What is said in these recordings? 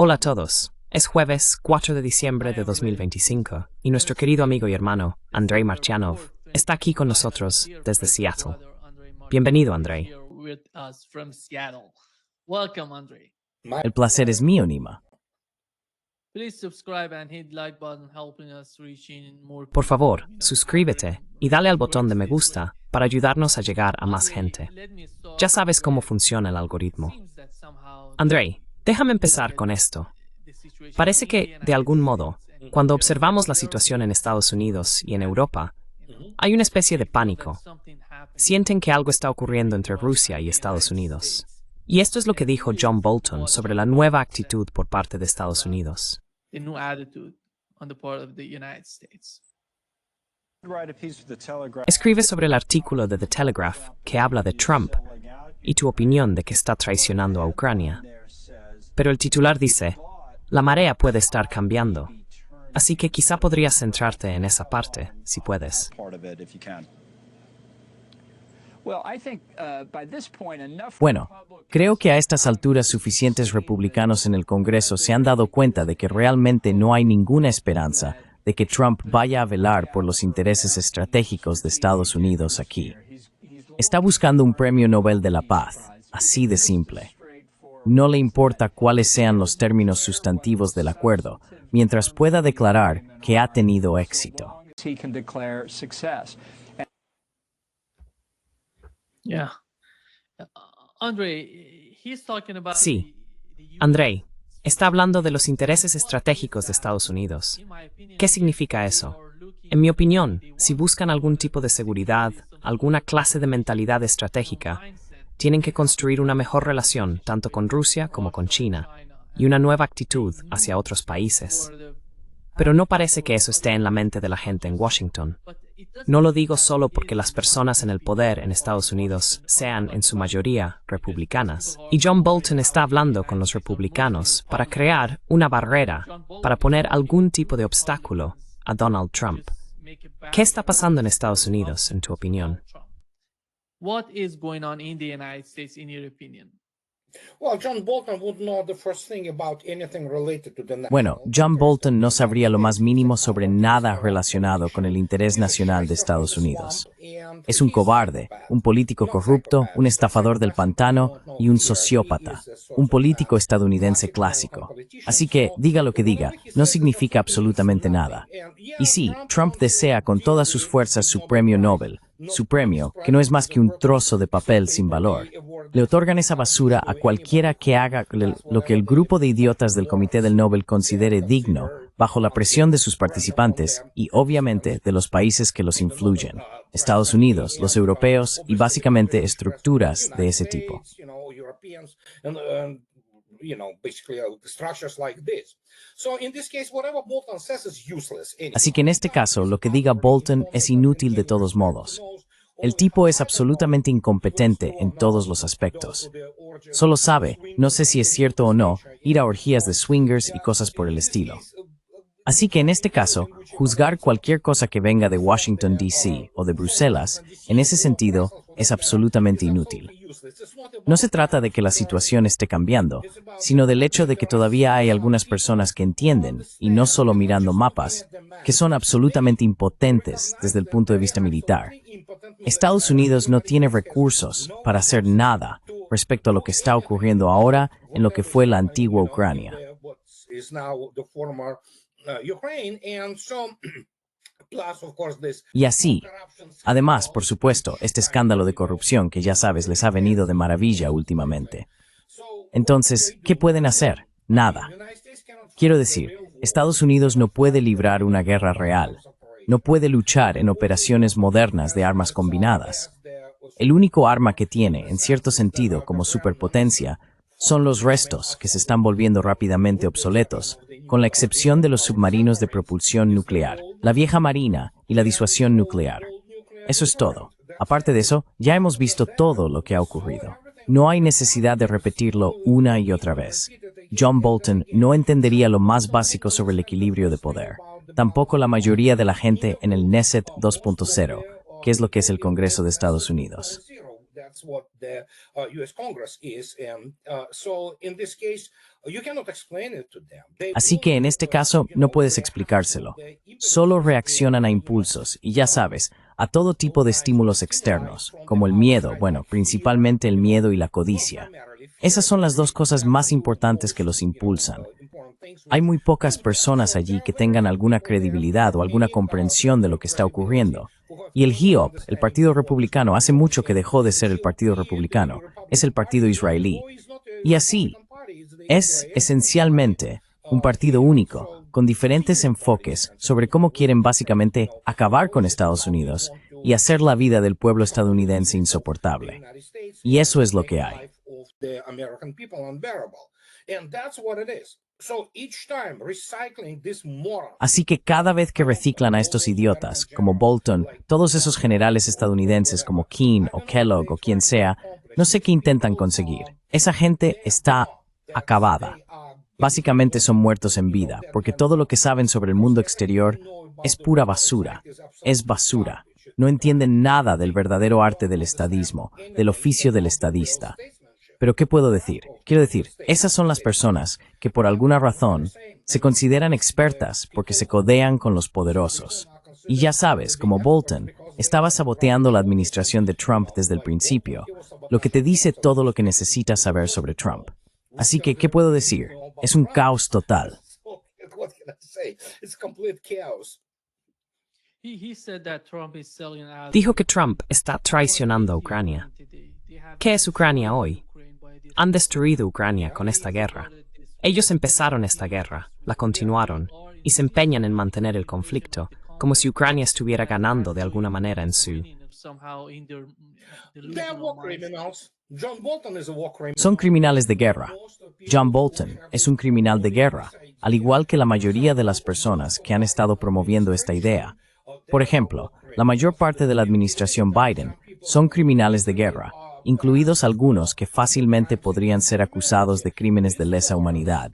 Hola a todos. Es jueves 4 de diciembre de 2025 y nuestro querido amigo y hermano, Andrei Martyanov, está aquí con nosotros desde Seattle. Bienvenido, Andrei. El placer es mío, Nima. Por favor, suscríbete y dale al botón de me gusta para ayudarnos a llegar a más gente. Ya sabes cómo funciona el algoritmo. Andrei, déjame empezar con esto. Parece que, de algún modo, cuando observamos la situación en Estados Unidos y en Europa, hay una especie de pánico. Sienten que algo está ocurriendo entre Rusia y Estados Unidos. Y esto es lo que dijo John Bolton sobre la nueva actitud por parte de Estados Unidos. Escribe sobre el artículo de The Telegraph que habla de Trump y tu opinión de que está traicionando a Ucrania. Pero el titular dice, la marea puede estar cambiando. Así que quizá podrías centrarte en esa parte, si puedes. Bueno, creo que a estas alturas suficientes republicanos en el Congreso se han dado cuenta de que realmente no hay ninguna esperanza de que Trump vaya a velar por los intereses estratégicos de Estados Unidos aquí. Está buscando un premio Nobel de la Paz, así de simple. No le importa cuáles sean los términos sustantivos del acuerdo, mientras pueda declarar que ha tenido éxito. Sí, Andrei, está hablando de los intereses estratégicos de Estados Unidos. ¿Qué significa eso? En mi opinión, si buscan algún tipo de seguridad, alguna clase de mentalidad estratégica, tienen que construir una mejor relación tanto con Rusia como con China y una nueva actitud hacia otros países. Pero no parece que eso esté en la mente de la gente en Washington. No lo digo solo porque las personas en el poder en Estados Unidos sean en su mayoría republicanas. Y John Bolton está hablando con los republicanos para crear una barrera, para poner algún tipo de obstáculo a Donald Trump. ¿Qué está pasando en Estados Unidos, en tu opinión? What is going on in the United States, in your opinion? Bueno, John Bolton no sabría lo más mínimo sobre nada relacionado con el interés nacional de Estados Unidos. Es un cobarde, un político corrupto, un estafador del pantano y un sociópata, un político estadounidense clásico. Así que, diga lo que diga, no significa absolutamente nada. Y sí, Trump desea con todas sus fuerzas su premio Nobel, su premio, que no es más que un trozo de papel sin valor. Le otorgan esa basura a cualquiera que haga lo que el grupo de idiotas del Comité del Nobel considere digno, bajo la presión de sus participantes y, obviamente, de los países que los influyen. Estados Unidos, los europeos y, básicamente, estructuras de ese tipo. Así que en este caso, lo que diga Bolton es inútil de todos modos. El tipo es absolutamente incompetente en todos los aspectos. Solo sabe, no sé si es cierto o no, ir a orgías de swingers y cosas por el estilo. Así que en este caso, juzgar cualquier cosa que venga de Washington, D.C. o de Bruselas, en ese sentido, es absolutamente inútil. No se trata de que la situación esté cambiando, sino del hecho de que todavía hay algunas personas que entienden, y no solo mirando mapas, que son absolutamente impotentes desde el punto de vista militar. Estados Unidos no tiene recursos para hacer nada respecto a lo que está ocurriendo ahora en lo que fue la antigua Ucrania. Y así, además, por supuesto, este escándalo de corrupción que ya sabes les ha venido de maravilla últimamente. Entonces, ¿qué pueden hacer? Nada. Quiero decir, Estados Unidos no puede librar una guerra real. No puede luchar en operaciones modernas de armas combinadas. El único arma que tiene, en cierto sentido, como superpotencia, son los restos que se están volviendo rápidamente obsoletos, con la excepción de los submarinos de propulsión nuclear, la vieja marina y la disuasión nuclear. Eso es todo. Aparte de eso, ya hemos visto todo lo que ha ocurrido. No hay necesidad de repetirlo una y otra vez. John Bolton no entendería lo más básico sobre el equilibrio de poder. Tampoco la mayoría de la gente en el Knesset 2.0, que es lo que es el Congreso de Estados Unidos. That's what the U.S. Congress is, and so in this case, you cannot explain it to them. Así que en este caso no puedes explicárselo. Solo reaccionan a impulsos y ya sabes, a todo tipo de estímulos externos, como el miedo, bueno, principalmente el miedo y la codicia. Esas son las dos cosas más importantes que los impulsan. Hay muy pocas personas allí que tengan alguna credibilidad o alguna comprensión de lo que está ocurriendo. Y el GOP, el Partido Republicano, hace mucho que dejó de ser el Partido Republicano. Es el Partido Israelí. Y así, es esencialmente un partido único, con diferentes enfoques sobre cómo quieren básicamente acabar con Estados Unidos y hacer la vida del pueblo estadounidense insoportable. Y eso es lo que hay. Así que cada vez que reciclan a estos idiotas, como Bolton, todos esos generales estadounidenses como Keane o Kellogg o quien sea, no sé qué intentan conseguir. Esa gente está acabada. Básicamente son muertos en vida, porque todo lo que saben sobre el mundo exterior es pura basura. Es basura. No entienden nada del verdadero arte del estadismo, del oficio del estadista. Pero ¿qué puedo decir? Quiero decir, esas son las personas que por alguna razón se consideran expertas porque se codean con los poderosos. Y ya sabes, como Bolton, estaba saboteando la administración de Trump desde el principio, lo que te dice todo lo que necesitas saber sobre Trump. Así que, ¿qué puedo decir? Es un caos total. Dijo que Trump está traicionando a Ucrania. ¿Qué es Ucrania hoy? Han destruido Ucrania con esta guerra. Ellos empezaron esta guerra, la continuaron, y se empeñan en mantener el conflicto, como si Ucrania estuviera ganando de alguna manera en su... Son criminales de guerra. John Bolton es un criminal de guerra, al igual que la mayoría de las personas que han estado promoviendo esta idea. Por ejemplo, la mayor parte de la administración Biden son criminales de guerra, incluidos algunos que fácilmente podrían ser acusados de crímenes de lesa humanidad.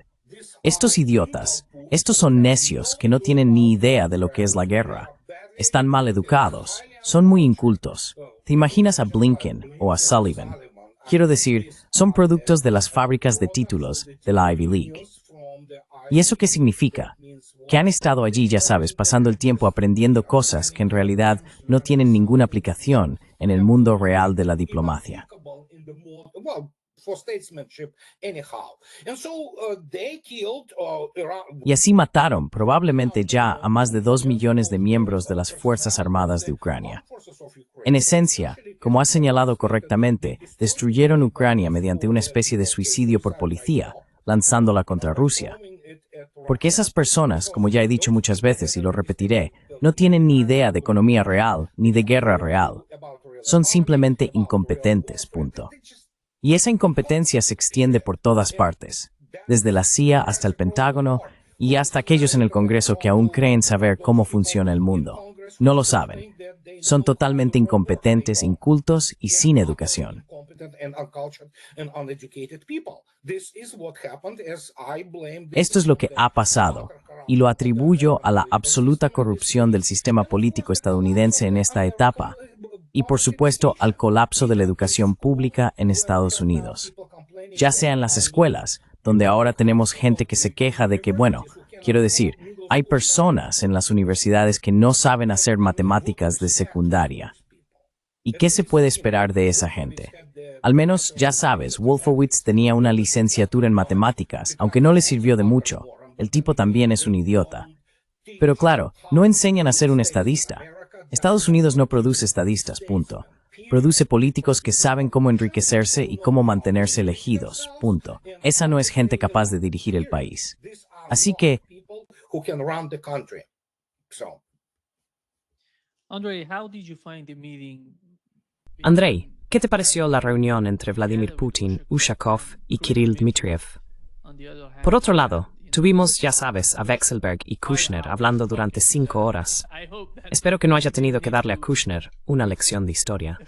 Estos idiotas, estos son necios que no tienen ni idea de lo que es la guerra. Están mal educados, son muy incultos. ¿Te imaginas a Blinken o a Sullivan? Quiero decir, son productos de las fábricas de títulos de la Ivy League. ¿Y eso qué significa? Que han estado allí, ya sabes, pasando el tiempo aprendiendo cosas que en realidad no tienen ninguna aplicación en el mundo real de la diplomacia. Y así mataron probablemente ya a más de 2 millones de miembros de las Fuerzas Armadas de Ucrania. En esencia, como has señalado correctamente, destruyeron Ucrania mediante una especie de suicidio por policía, lanzándola contra Rusia. Porque esas personas, como ya he dicho muchas veces y lo repetiré, no tienen ni idea de economía real ni de guerra real. Son simplemente incompetentes, punto. Y esa incompetencia se extiende por todas partes, desde la CIA hasta el Pentágono y hasta aquellos en el Congreso que aún creen saber cómo funciona el mundo. No lo saben. Son totalmente incompetentes, incultos y sin educación. Esto es lo que ha pasado, y lo atribuyo a la absoluta corrupción del sistema político estadounidense en esta etapa, y por supuesto al colapso de la educación pública en Estados Unidos. Ya sea en las escuelas, donde ahora tenemos gente que se queja de que, bueno, quiero decir, hay personas en las universidades que no saben hacer matemáticas de secundaria. ¿Y qué se puede esperar de esa gente? Al menos, ya sabes, Wolfowitz tenía una licenciatura en matemáticas, aunque no le sirvió de mucho. El tipo también es un idiota. Pero claro, no enseñan a ser un estadista. Estados Unidos no produce estadistas, punto. Produce políticos que saben cómo enriquecerse y cómo mantenerse elegidos, punto. Esa no es gente capaz de dirigir el país. Así que... Andrei, ¿qué te pareció la reunión entre Vladimir Putin, Ushakov y Kirill Dmitriev? Por otro lado, tuvimos, ya sabes, a Vekselberg y Kushner hablando durante 5 horas. Espero que no haya tenido que darle a Kushner una lección de historia.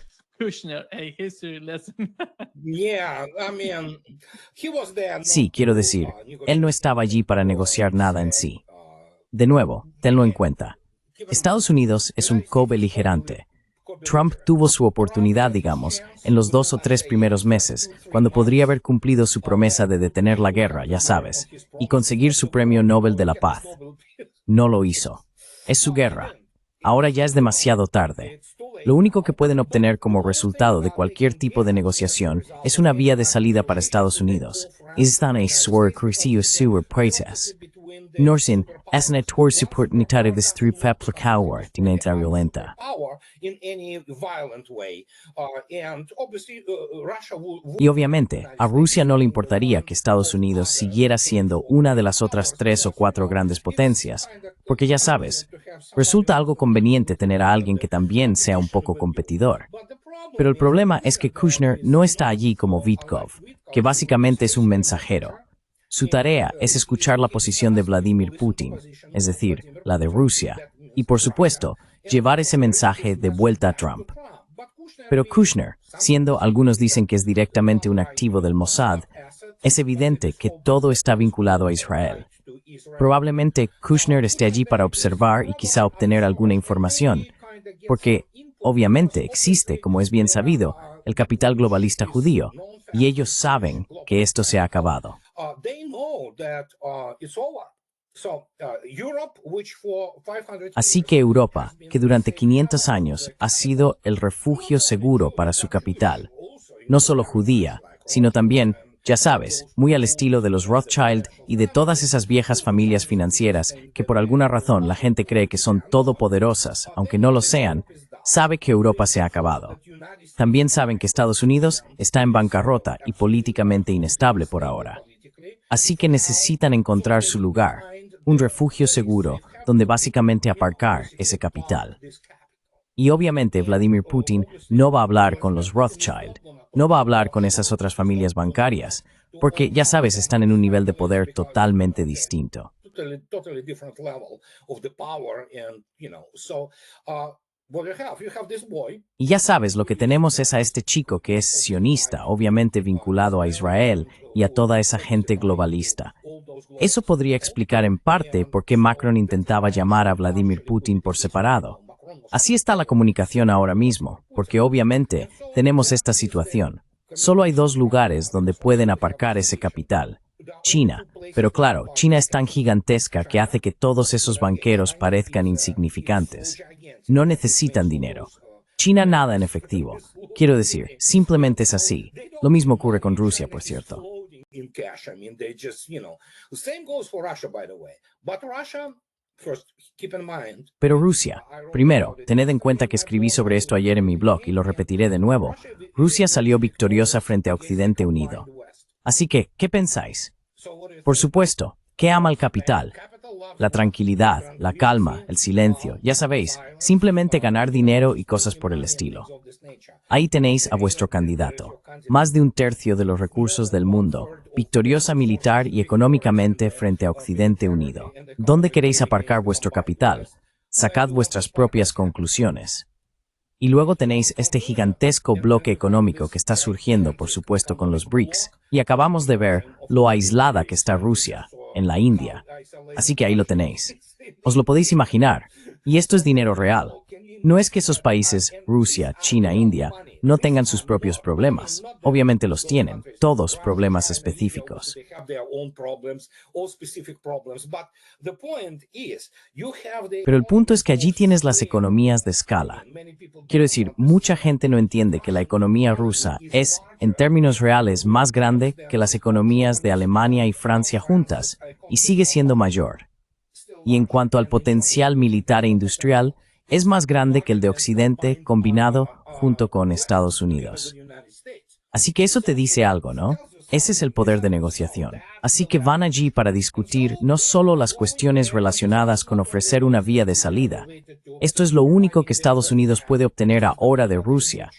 Sí, quiero decir, él no estaba allí para negociar nada en sí. De nuevo, tenlo en cuenta. Estados Unidos es un co-beligerante. Trump tuvo su oportunidad, digamos, en los 2 o 3 primeros meses, cuando podría haber cumplido su promesa de detener la guerra, ya sabes, y conseguir su premio Nobel de la Paz. No lo hizo. Es su guerra. Ahora ya es demasiado tarde. Lo único que pueden obtener como resultado de cualquier tipo de negociación es una vía de salida para Estados Unidos. Istan a sword crucio sewer process. Norsin, es una tour support unitaria de strip aplicawar, dineta violenta. Y obviamente, a Rusia no le importaría que Estados Unidos siguiera siendo una de las otras 3 o 4 grandes potencias, porque ya sabes, resulta algo conveniente tener a alguien que también sea un poco competidor. Pero el problema es que Kushner no está allí como Vitkov, que básicamente es un mensajero. Su tarea es escuchar la posición de Vladimir Putin, es decir, la de Rusia, y por supuesto, llevar ese mensaje de vuelta a Trump. Pero Kushner, siendo algunos dicen que es directamente un activo del Mossad, es evidente que todo está vinculado a Israel. Probablemente Kushner esté allí para observar y quizá obtener alguna información, porque obviamente existe, como es bien sabido, el capital globalista judío, y ellos saben que esto se ha acabado. Así que Europa, que durante 500 años ha sido el refugio seguro para su capital, no solo judía, sino también, ya sabes, muy al estilo de los Rothschild y de todas esas viejas familias financieras que por alguna razón la gente cree que son todopoderosas, aunque no lo sean, sabe que Europa se ha acabado. También saben que Estados Unidos está en bancarrota y políticamente inestable por ahora. Así que necesitan encontrar su lugar, un refugio seguro donde básicamente aparcar ese capital. Y obviamente Vladimir Putin no va a hablar con los Rothschild, no va a hablar con esas otras familias bancarias, porque ya sabes, están en un nivel de poder totalmente distinto. Y ya sabes, lo que tenemos es a este chico que es sionista, obviamente vinculado a Israel y a toda esa gente globalista. Eso podría explicar en parte por qué Macron intentaba llamar a Vladimir Putin por separado. Así está la comunicación ahora mismo, porque obviamente tenemos esta situación. Solo hay 2 lugares donde pueden aparcar ese capital. China, pero claro, China es tan gigantesca que hace que todos esos banqueros parezcan insignificantes. No necesitan dinero. China nada en efectivo. Quiero decir, simplemente es así. Lo mismo ocurre con Rusia, por cierto. Pero Rusia, primero, tened en cuenta que escribí sobre esto ayer en mi blog y lo repetiré de nuevo. Rusia salió victoriosa frente a Occidente Unido. Así que, ¿qué pensáis? Por supuesto, ¿qué ama el capital? La tranquilidad, la calma, el silencio, ya sabéis, simplemente ganar dinero y cosas por el estilo. Ahí tenéis a vuestro candidato. Más de 1/3 de los recursos del mundo, victoriosa militar y económicamente frente a Occidente Unido. ¿Dónde queréis aparcar vuestro capital? Sacad vuestras propias conclusiones. Y luego tenéis este gigantesco bloque económico que está surgiendo, por supuesto, con los BRICS. Y acabamos de ver lo aislada que está Rusia, en la India. Así que ahí lo tenéis. Os lo podéis imaginar. Y esto es dinero real. No es que esos países, Rusia, China, India, no tengan sus propios problemas. Obviamente los tienen, todos problemas específicos. Pero el punto es que allí tienes las economías de escala. Quiero decir, mucha gente no entiende que la economía rusa es, en términos reales, más grande que las economías de Alemania y Francia juntas, y sigue siendo mayor. Y en cuanto al potencial militar e industrial, es más grande que el de Occidente combinado junto con Estados Unidos. Así que eso te dice algo, ¿no? Ese es el poder de negociación. Así que van allí para discutir no solo las cuestiones relacionadas con ofrecer una vía de salida. Esto es lo único que Estados Unidos puede obtener ahora de Rusia.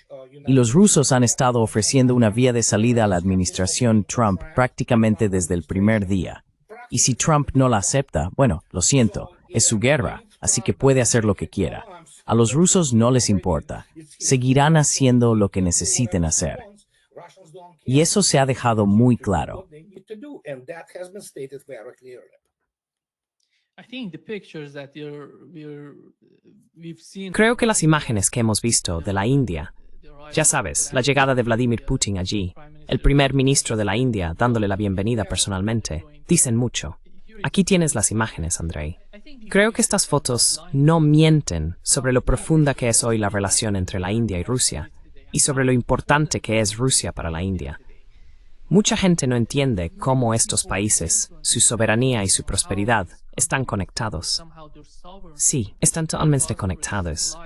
Y los rusos han estado ofreciendo una vía de salida a la administración Trump prácticamente desde el primer día. Y si Trump no la acepta, bueno, lo siento, es su guerra, así que puede hacer lo que quiera. A los rusos no les importa. Seguirán haciendo lo que necesiten hacer. Y eso se ha dejado muy claro. I think the pictures that we've seen. Creo que las imágenes que hemos visto de la India, ya sabes, la llegada de Vladimir Putin allí, el primer ministro de la India dándole la bienvenida personalmente, dicen mucho. Aquí tienes las imágenes, Andrei. Creo que estas fotos no mienten sobre lo profunda que es hoy la relación entre la India y Rusia, y sobre lo importante que es Rusia para la India. Mucha gente no entiende cómo estos países, su soberanía y su prosperidad, están conectados. Sí, están totalmente conectados.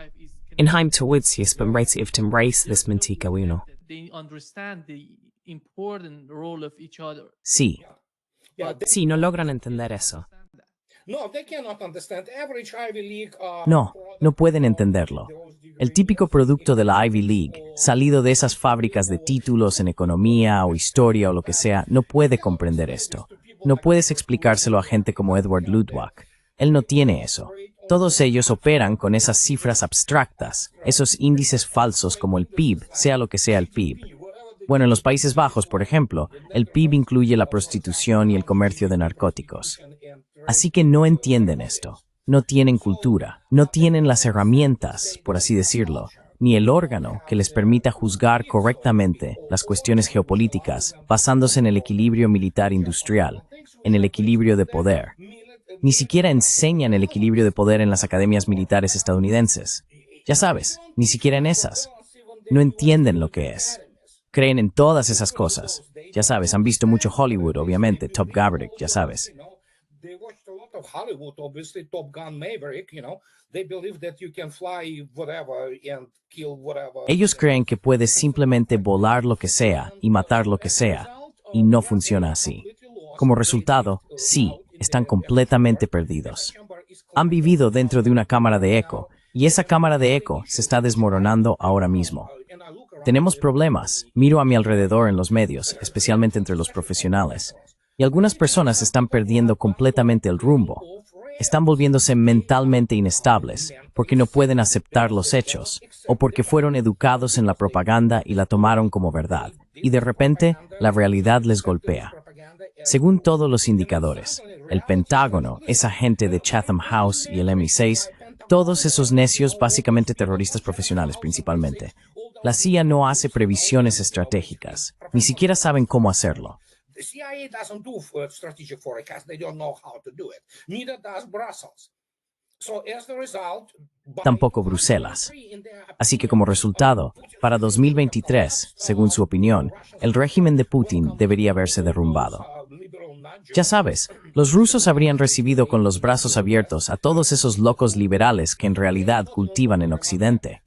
Inheim Tawuds y Spamrates if Timbrace this Mintika uno. They understand the important role of each other. Sí, Sí, no logran entender eso. No, they cannot understand. Average Ivy League, no pueden entenderlo. El típico producto de la Ivy League, salido de esas fábricas de títulos en economía o historia o lo que sea, no puede comprender esto. No puedes explicárselo a gente como Edward Luttwak. Él no tiene eso. Todos ellos operan con esas cifras abstractas, esos índices falsos como el PIB, sea lo que sea el PIB. Bueno, en los Países Bajos, por ejemplo, el PIB incluye la prostitución y el comercio de narcóticos. Así que no entienden esto. No tienen cultura, no tienen las herramientas, por así decirlo, ni el órgano que les permita juzgar correctamente las cuestiones geopolíticas basándose en el equilibrio militar-industrial, en el equilibrio de poder. Ni siquiera enseñan el equilibrio de poder en las academias militares estadounidenses. Ya sabes, ni siquiera en esas. No entienden lo que es. Creen en todas esas cosas. Ya sabes, han visto mucho Hollywood, obviamente, Top Gun, ya sabes. they watched a lot of Hollywood, obviously, Top Gun Maverick, they believe that you can fly whatever and kill whatever. Ellos creen que puedes simplemente volar lo que sea y matar lo que sea, y no funciona así. Como resultado, sí, están completamente perdidos. Han vivido dentro de una cámara de eco, y esa cámara de eco se está desmoronando ahora mismo. Tenemos problemas. Miro a mi alrededor en los medios, especialmente entre los profesionales. Y algunas personas están perdiendo completamente el rumbo. Están volviéndose mentalmente inestables porque no pueden aceptar los hechos o porque fueron educados en la propaganda y la tomaron como verdad. Y de repente, la realidad les golpea. Según todos los indicadores, el Pentágono, esa gente de Chatham House y el MI6, todos esos necios, básicamente terroristas profesionales principalmente. La CIA no hace previsiones estratégicas, ni siquiera saben cómo hacerlo. The CIA doesn't do strategic forecast. They don't know how to do it. Neither does Brussels. So as the result, Tampoco Bruselas. Así que como resultado, para 2023, según su opinión, el régimen de Putin debería haberse derrumbado. Ya sabes, los rusos habrían recibido con los brazos abiertos a todos esos locos liberales que en realidad cultivan en Occidente.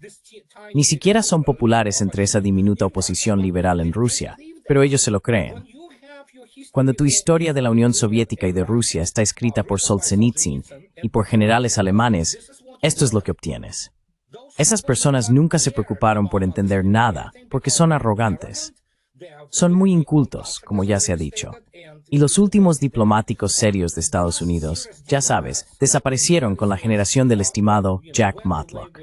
Ni siquiera son populares entre esa diminuta oposición liberal en Rusia, pero ellos se lo creen. Cuando tu historia de la Unión Soviética y de Rusia está escrita por Solzhenitsyn y por generales alemanes, esto es lo que obtienes. Esas personas nunca se preocuparon por entender nada, porque son arrogantes. Son muy incultos, como ya se ha dicho. Y los últimos diplomáticos serios de Estados Unidos, ya sabes, desaparecieron con la generación del estimado Jack Matlock.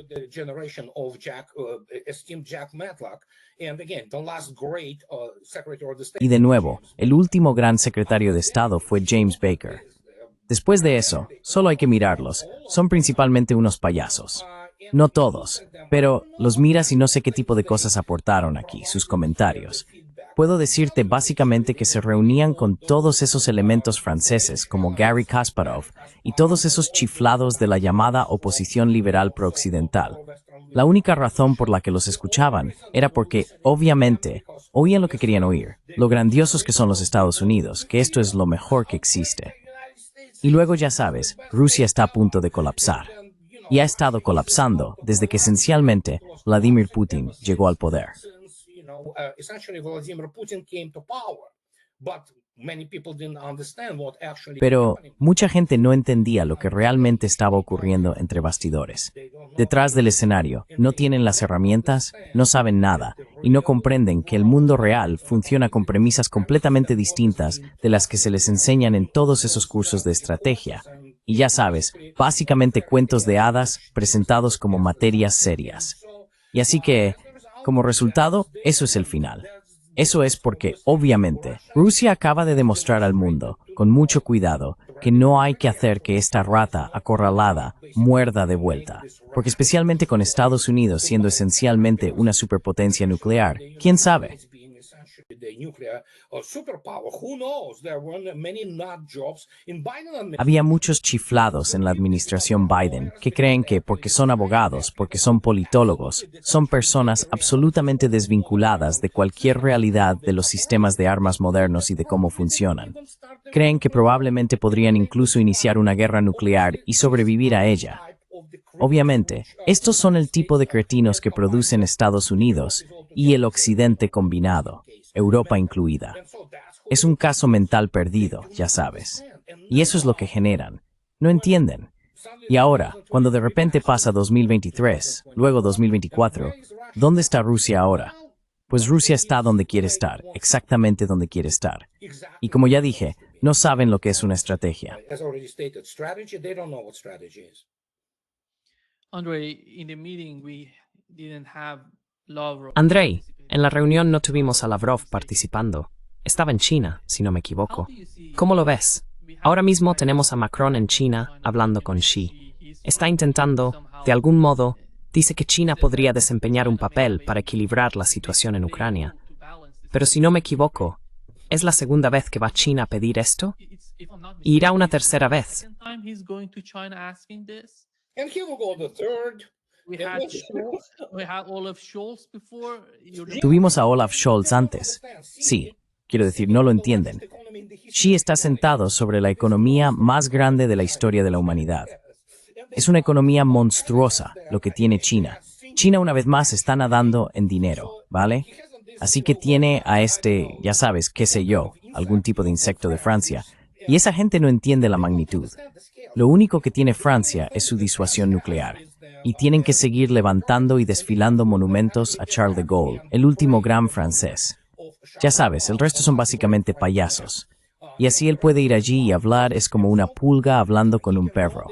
Y de nuevo, el último gran secretario de Estado fue James Baker. Después de eso, solo hay que mirarlos. Son principalmente unos payasos. No todos, pero los miras y no sé qué tipo de cosas aportaron aquí, sus comentarios. Puedo decirte básicamente que se reunían con todos esos elementos franceses como Garry Kasparov y todos esos chiflados de la llamada oposición liberal prooccidental. La única razón por la que los escuchaban era porque, obviamente, oían lo que querían oír, lo grandiosos que son los Estados Unidos, que esto es lo mejor que existe. Y luego ya sabes, Rusia está a punto de colapsar. Y ha estado colapsando desde que esencialmente Vladimir Putin llegó al poder. Pero mucha gente no entendía lo que realmente estaba ocurriendo entre bastidores. Detrás del escenario, no tienen las herramientas, no saben nada y no comprenden que el mundo real funciona con premisas completamente distintas de las que se les enseñan en todos esos cursos de estrategia. Y ya sabes, básicamente cuentos de hadas presentados como materias serias. Y así que, como resultado, eso es el final. Eso es porque, obviamente, Rusia acaba de demostrar al mundo, con mucho cuidado, que no hay que hacer que esta rata acorralada muerda de vuelta. Porque especialmente con Estados Unidos siendo esencialmente una superpotencia nuclear, ¿quién sabe? Había muchos chiflados en la administración Biden que creen que porque son abogados, porque son politólogos, son personas absolutamente desvinculadas de cualquier realidad de los sistemas de armas modernos y de cómo funcionan. Creen que probablemente podrían incluso iniciar una guerra nuclear y sobrevivir a ella. Obviamente, estos son el tipo de cretinos que producen Estados Unidos y el Occidente combinado, Europa incluida. Es un caso mental perdido, ya sabes. Y eso es lo que generan. No entienden. Y ahora, cuando de repente pasa 2023, luego 2024, ¿dónde está Rusia ahora? Pues Rusia está donde quiere estar, exactamente donde quiere estar. Y como ya dije, no saben lo que es una estrategia. Andrei, en la reunión no tuvimos a Lavrov participando. Estaba en China, si no me equivoco. ¿Cómo lo ves? Ahora mismo tenemos a Macron en China hablando con Xi. Está intentando, de algún modo, dice que China podría desempeñar un papel para equilibrar la situación en Ucrania. Pero si no me equivoco, ¿es la segunda vez que va China a pedir esto? ¿Y irá una tercera vez? Tuvimos a Olaf Scholz antes. Sí, quiero decir, no lo entienden. Xi está sentado sobre la economía más grande de la historia de la humanidad. Es una economía monstruosa lo que tiene China. China una vez más está nadando en dinero, ¿vale? Así que tiene a este, ya sabes, qué sé yo, algún tipo de insecto de Francia. Y esa gente no entiende la magnitud. Lo único que tiene Francia es su disuasión nuclear. Y tienen que seguir levantando y desfilando monumentos a Charles de Gaulle, el último gran francés. Ya sabes, el resto son básicamente payasos. Y así él puede ir allí y hablar es como una pulga hablando con un perro.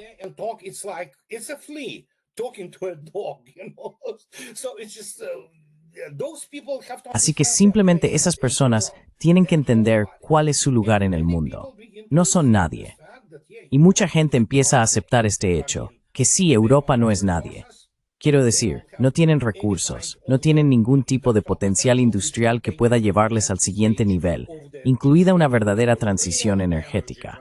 Así que simplemente esas personas tienen que entender cuál es su lugar en el mundo. No son nadie. Y mucha gente empieza a aceptar este hecho, que sí, Europa no es nadie. Quiero decir, no tienen recursos, no tienen ningún tipo de potencial industrial que pueda llevarles al siguiente nivel, incluida una verdadera transición energética.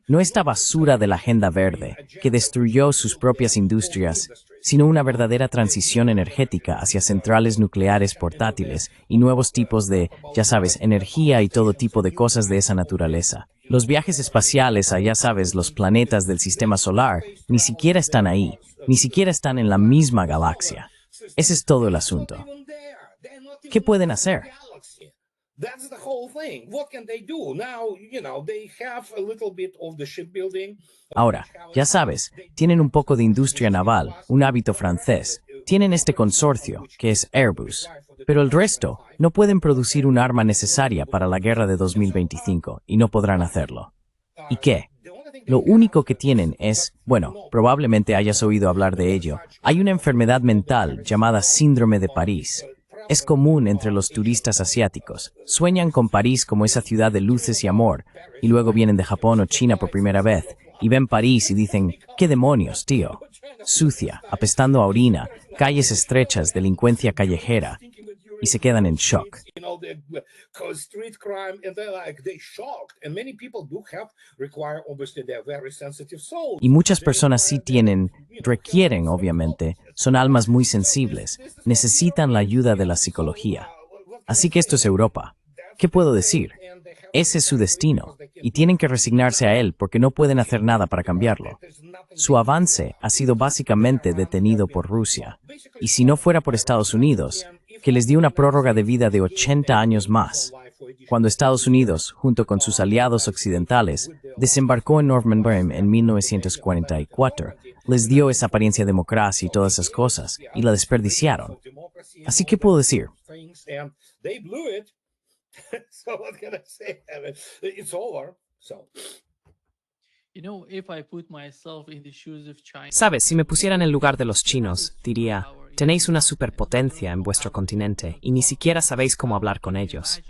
No esta basura de la agenda verde, que destruyó sus propias industrias, sino una verdadera transición energética hacia centrales nucleares portátiles y nuevos tipos de, ya sabes, energía y todo tipo de cosas de esa naturaleza. Los viajes espaciales a, ya sabes, los planetas del sistema solar, ni siquiera están ahí, ni siquiera están en la misma galaxia. Ese es todo el asunto. ¿Qué pueden hacer? Ahora, ya sabes, tienen un poco de industria naval, un hábito francés. Tienen este consorcio, que es Airbus. Pero el resto, no pueden producir un arma necesaria para la guerra de 2025, y no podrán hacerlo. ¿Y qué? Lo único que tienen es, bueno, probablemente hayas oído hablar de ello, hay una enfermedad mental llamada síndrome de París. Es común entre los turistas asiáticos. Sueñan con París como esa ciudad de luces y amor, y luego vienen de Japón o China por primera vez, y ven París y dicen, ¿qué demonios, tío? Sucia, apestando a orina, calles estrechas, delincuencia callejera, y se quedan en shock. Y muchas personas sí requieren, obviamente, son almas muy sensibles, necesitan la ayuda de la psicología. Así que esto es Europa. ¿Qué puedo decir? Ese es su destino, y tienen que resignarse a él porque no pueden hacer nada para cambiarlo. Su avance ha sido básicamente detenido por Rusia, y si no fuera por Estados Unidos, que les dio una prórroga de vida de 80 años más, cuando Estados Unidos, junto con sus aliados occidentales, desembarcó en Normandy en 1944, les dio esa apariencia de democracia y todas esas cosas, y la desperdiciaron. Así que puedo decir, Sabes, si me pusiera en el lugar de los chinos, diría, tenéis una superpotencia en vuestro continente y ni siquiera sabéis cómo hablar con ellos.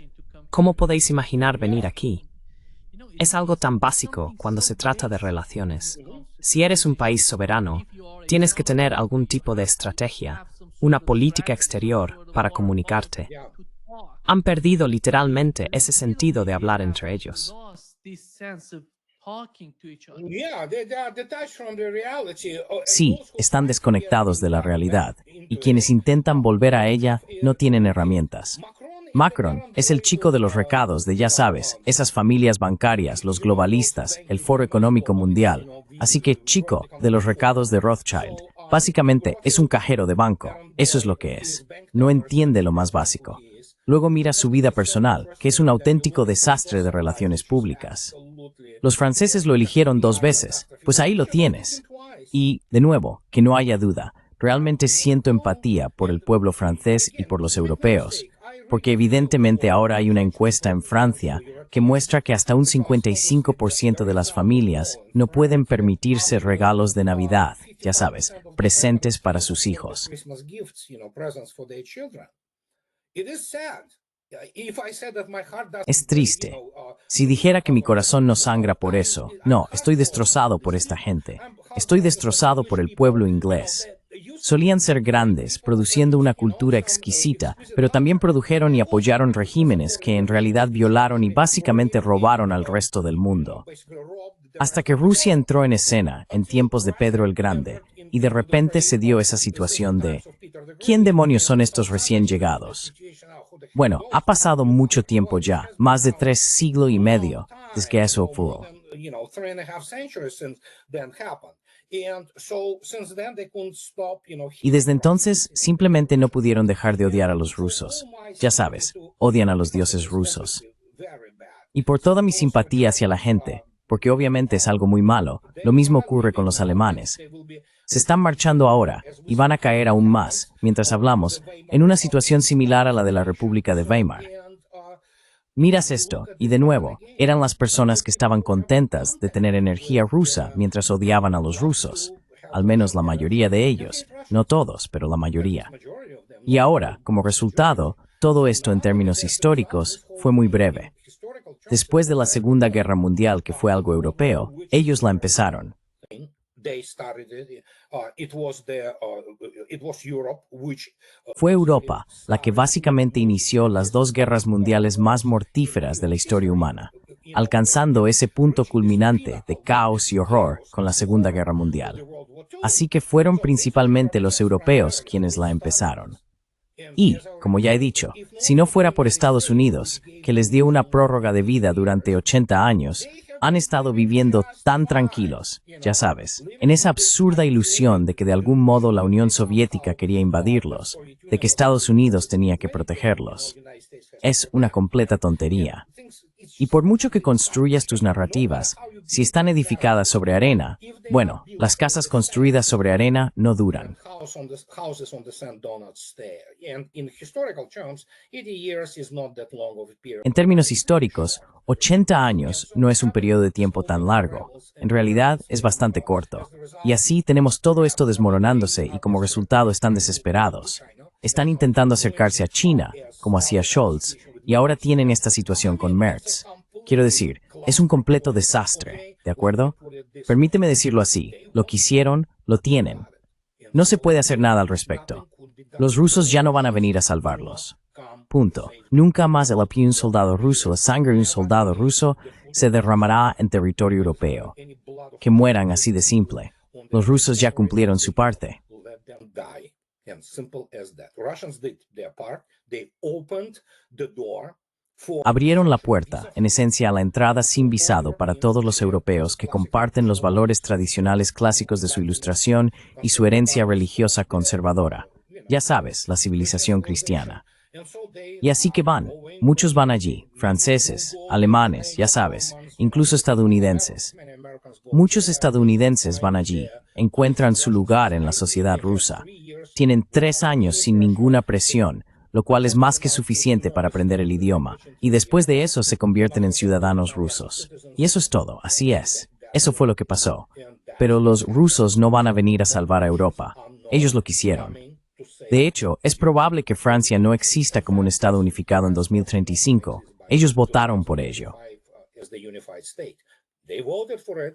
¿Cómo podéis imaginar venir aquí? Es algo tan básico cuando se trata de relaciones. Si eres un país soberano, tienes que tener algún tipo de estrategia, una política exterior para comunicarte. Han perdido literalmente ese sentido de hablar entre ellos. Sí, están desconectados de la realidad, y quienes intentan volver a ella no tienen herramientas. Macron es el chico de los recados de, ya sabes, esas familias bancarias, los globalistas, el Foro Económico Mundial. Así que chico de los recados de Rothschild. Básicamente es un cajero de banco. Eso es lo que es. No entiende lo más básico. Luego mira su vida personal, que es un auténtico desastre de relaciones públicas. Los franceses lo eligieron 2 veces, pues ahí lo tienes. Y, de nuevo, que no haya duda, realmente siento empatía por el pueblo francés y por los europeos, porque evidentemente ahora hay una encuesta en Francia que muestra que hasta un 55% de las familias no pueden permitirse regalos de Navidad, ya sabes, presentes para sus hijos. Es triste. Si dijera que mi corazón no sangra por eso, no, estoy destrozado por esta gente. Estoy destrozado por el pueblo inglés. Solían ser grandes, produciendo una cultura exquisita, pero también produjeron y apoyaron regímenes que en realidad violaron y básicamente robaron al resto del mundo. Hasta que Rusia entró en escena en tiempos de Pedro el Grande, y de repente se dio esa situación de ¿quién demonios son estos recién llegados? Bueno, ha pasado mucho tiempo ya, más de 3 siglos y medio, desde que eso ocurrió. Y desde entonces simplemente no pudieron dejar de odiar a los rusos. Ya sabes, odian a los dioses rusos. Y por toda mi simpatía hacia la gente, porque obviamente es algo muy malo, lo mismo ocurre con los alemanes. Se están marchando ahora, y van a caer aún más, mientras hablamos, en una situación similar a la de la República de Weimar. Miras esto, y de nuevo, eran las personas que estaban contentas de tener energía rusa mientras odiaban a los rusos. Al menos la mayoría de ellos, no todos, pero la mayoría. Y ahora, como resultado, todo esto en términos históricos fue muy breve. Después de la Segunda Guerra Mundial, que fue algo europeo, ellos la empezaron. Fue Europa la que básicamente inició las 2 guerras mundiales más mortíferas de la historia humana, alcanzando ese punto culminante de caos y horror con la Segunda Guerra Mundial. Así que fueron principalmente los europeos quienes la empezaron. Y, como ya he dicho, si no fuera por Estados Unidos, que les dio una prórroga de vida durante 80 años, han estado viviendo tan tranquilos, ya sabes, en esa absurda ilusión de que de algún modo la Unión Soviética quería invadirlos, de que Estados Unidos tenía que protegerlos. Es una completa tontería. Y por mucho que construyas tus narrativas, si están edificadas sobre arena, bueno, las casas construidas sobre arena no duran. En términos históricos, 80 años no es un periodo de tiempo tan largo. En realidad, es bastante corto. Y así tenemos todo esto desmoronándose y como resultado están desesperados. Están intentando acercarse a China, como hacía Scholz, y ahora tienen esta situación con Merz. Quiero decir, es un completo desastre, ¿de acuerdo? Permíteme decirlo así, lo que hicieron, lo tienen. No se puede hacer nada al respecto. Los rusos ya no van a venir a salvarlos. Punto. Nunca más el pie de un soldado ruso, la sangre de un soldado ruso, se derramará en territorio europeo. Que mueran así de simple. Los rusos ya cumplieron su parte. Abrieron la puerta, en esencia, a la entrada sin visado para todos los europeos que comparten los valores tradicionales clásicos de su ilustración y su herencia religiosa conservadora. Ya sabes, la civilización cristiana. Y así que van, muchos van allí, franceses, alemanes, ya sabes, incluso estadounidenses. Muchos estadounidenses van allí, encuentran su lugar en la sociedad rusa. Tienen 3 años sin ninguna presión, lo cual es más que suficiente para aprender el idioma, y después de eso se convierten en ciudadanos rusos. Y eso es todo, así es. Eso fue lo que pasó. Pero los rusos no van a venir a salvar a Europa. Ellos lo quisieron. De hecho, es probable que Francia no exista como un Estado unificado en 2035. Ellos votaron por ello. as the unified state. They voted for it.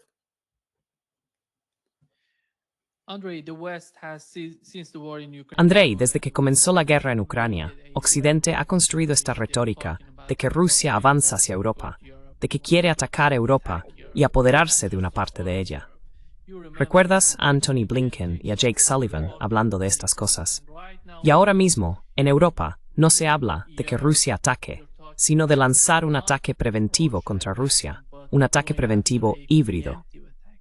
Andrei, the West has since the war in Ukraine. Andrei, desde que comenzó la guerra en Ucrania, Occidente ha construido esta retórica de que Rusia avanza hacia Europa, de que quiere atacar a Europa y apoderarse de una parte de ella. ¿Recuerdas a Anthony Blinken y a Jake Sullivan hablando de estas cosas? Y ahora mismo, en Europa, no se habla de que Rusia ataque, sino de lanzar un ataque preventivo contra Rusia, un ataque preventivo híbrido.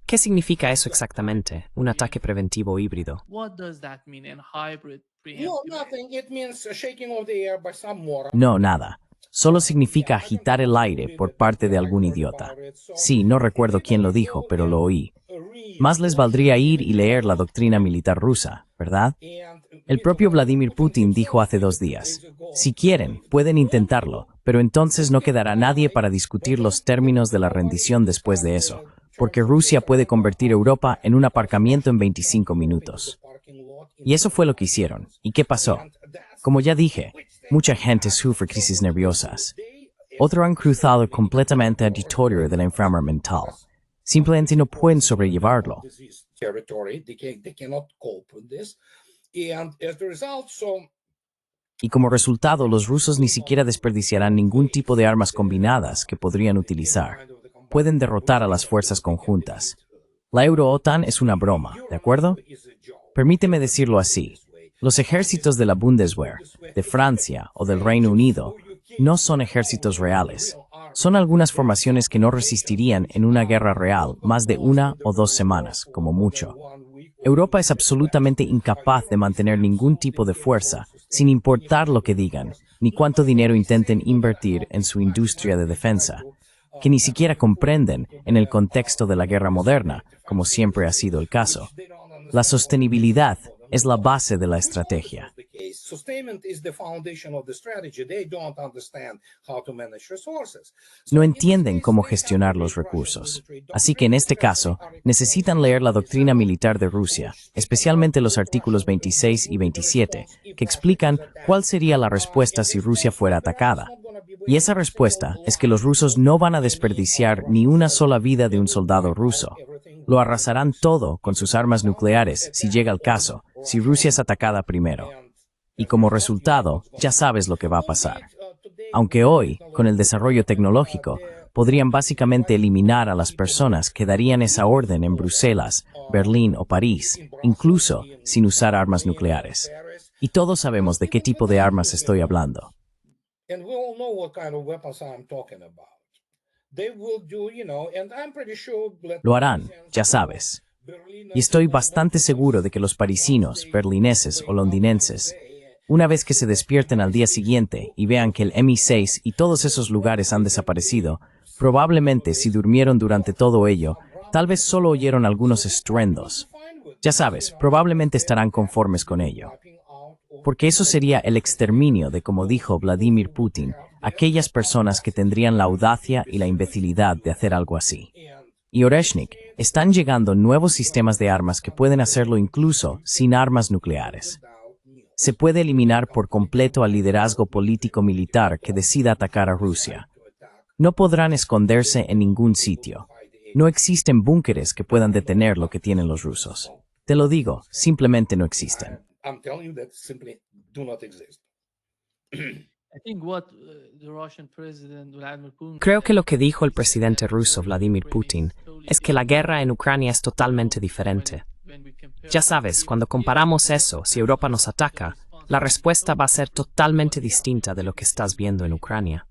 ¿Qué significa eso exactamente, un ataque preventivo híbrido? What does that mean in hybrid No, preemptive? nothing. It means a shaking of the air by some moron. No, nada. Solo significa agitar el aire por parte de algún idiota. Sí, no recuerdo quién lo dijo, pero lo oí. Más les valdría ir y leer la doctrina militar rusa, ¿verdad? El propio Vladimir Putin dijo hace 2 días, si quieren, pueden intentarlo, pero entonces no quedará nadie para discutir los términos de la rendición después de eso, porque Rusia puede convertir Europa en un aparcamiento en 25 minutos. Y eso fue lo que hicieron. ¿Y qué pasó? Como ya dije, mucha gente sufre crisis nerviosas. Otros han cruzado completamente al territorio de la enfermedad mental. Simplemente no pueden sobrellevarlo. Territory. They cannot cope with this. And as the result, Y como resultado, los rusos ni siquiera desperdiciarán ningún tipo de armas combinadas que podrían utilizar. Pueden derrotar a las fuerzas conjuntas. La Euro-OTAN es una broma, ¿de acuerdo? Permíteme decirlo así. Los ejércitos de la Bundeswehr, de Francia o del Reino Unido no son ejércitos reales. Son algunas formaciones que no resistirían en una guerra real más de 1 o 2 semanas, como mucho. Europa es absolutamente incapaz de mantener ningún tipo de fuerza, sin importar lo que digan, ni cuánto dinero intenten invertir en su industria de defensa, que ni siquiera comprenden en el contexto de la guerra moderna, como siempre ha sido el caso. La sostenibilidad es la base de la estrategia. sustainment is the foundation of the strategy. They don't understand how to manage resources. No entienden cómo gestionar los recursos. Así que en este caso, necesitan leer la doctrina militar de Rusia, especialmente los artículos 26 y 27, que explican cuál sería la respuesta si Rusia fuera atacada. Y esa respuesta es que los rusos no van a desperdiciar ni una sola vida de un soldado ruso. Lo arrasarán todo con sus armas nucleares, si llega el caso, si Rusia es atacada primero. Y como resultado, ya sabes lo que va a pasar. Aunque hoy, con el desarrollo tecnológico, podrían básicamente eliminar a las personas que darían esa orden en Bruselas, Berlín o París, incluso sin usar armas nucleares. Y todos sabemos de qué tipo de armas estoy hablando. And we all know what kind of weapons I'm talking about. They will do, and I'm pretty sure Lo harán, ya sabes. Y estoy bastante seguro de que los parisinos, berlineses o londinenses, una vez que se despierten al día siguiente y vean que el MI6 y todos esos lugares han desaparecido, probablemente si durmieron durante todo ello, tal vez solo oyeron algunos estruendos. Ya sabes, probablemente estarán conformes con ello. Porque eso sería el exterminio de, como dijo Vladimir Putin, aquellas personas que tendrían la audacia y la imbecilidad de hacer algo así. Y Oreshnik, están llegando nuevos sistemas de armas que pueden hacerlo incluso sin armas nucleares. Se puede eliminar por completo al liderazgo político-militar que decida atacar a Rusia. No podrán esconderse en ningún sitio. No existen búnkeres que puedan detener lo que tienen los rusos. Te lo digo, simplemente no existen. I'm telling you that simply do not exist. I think what the Russian President Vladimir Putin Creo que lo que dijo el presidente ruso Vladimir Putin es que la guerra en Ucrania es totalmente diferente. Ya sabes, cuando comparamos eso, si Europa nos ataca, la respuesta va a ser totalmente distinta de lo que estás viendo en Ucrania.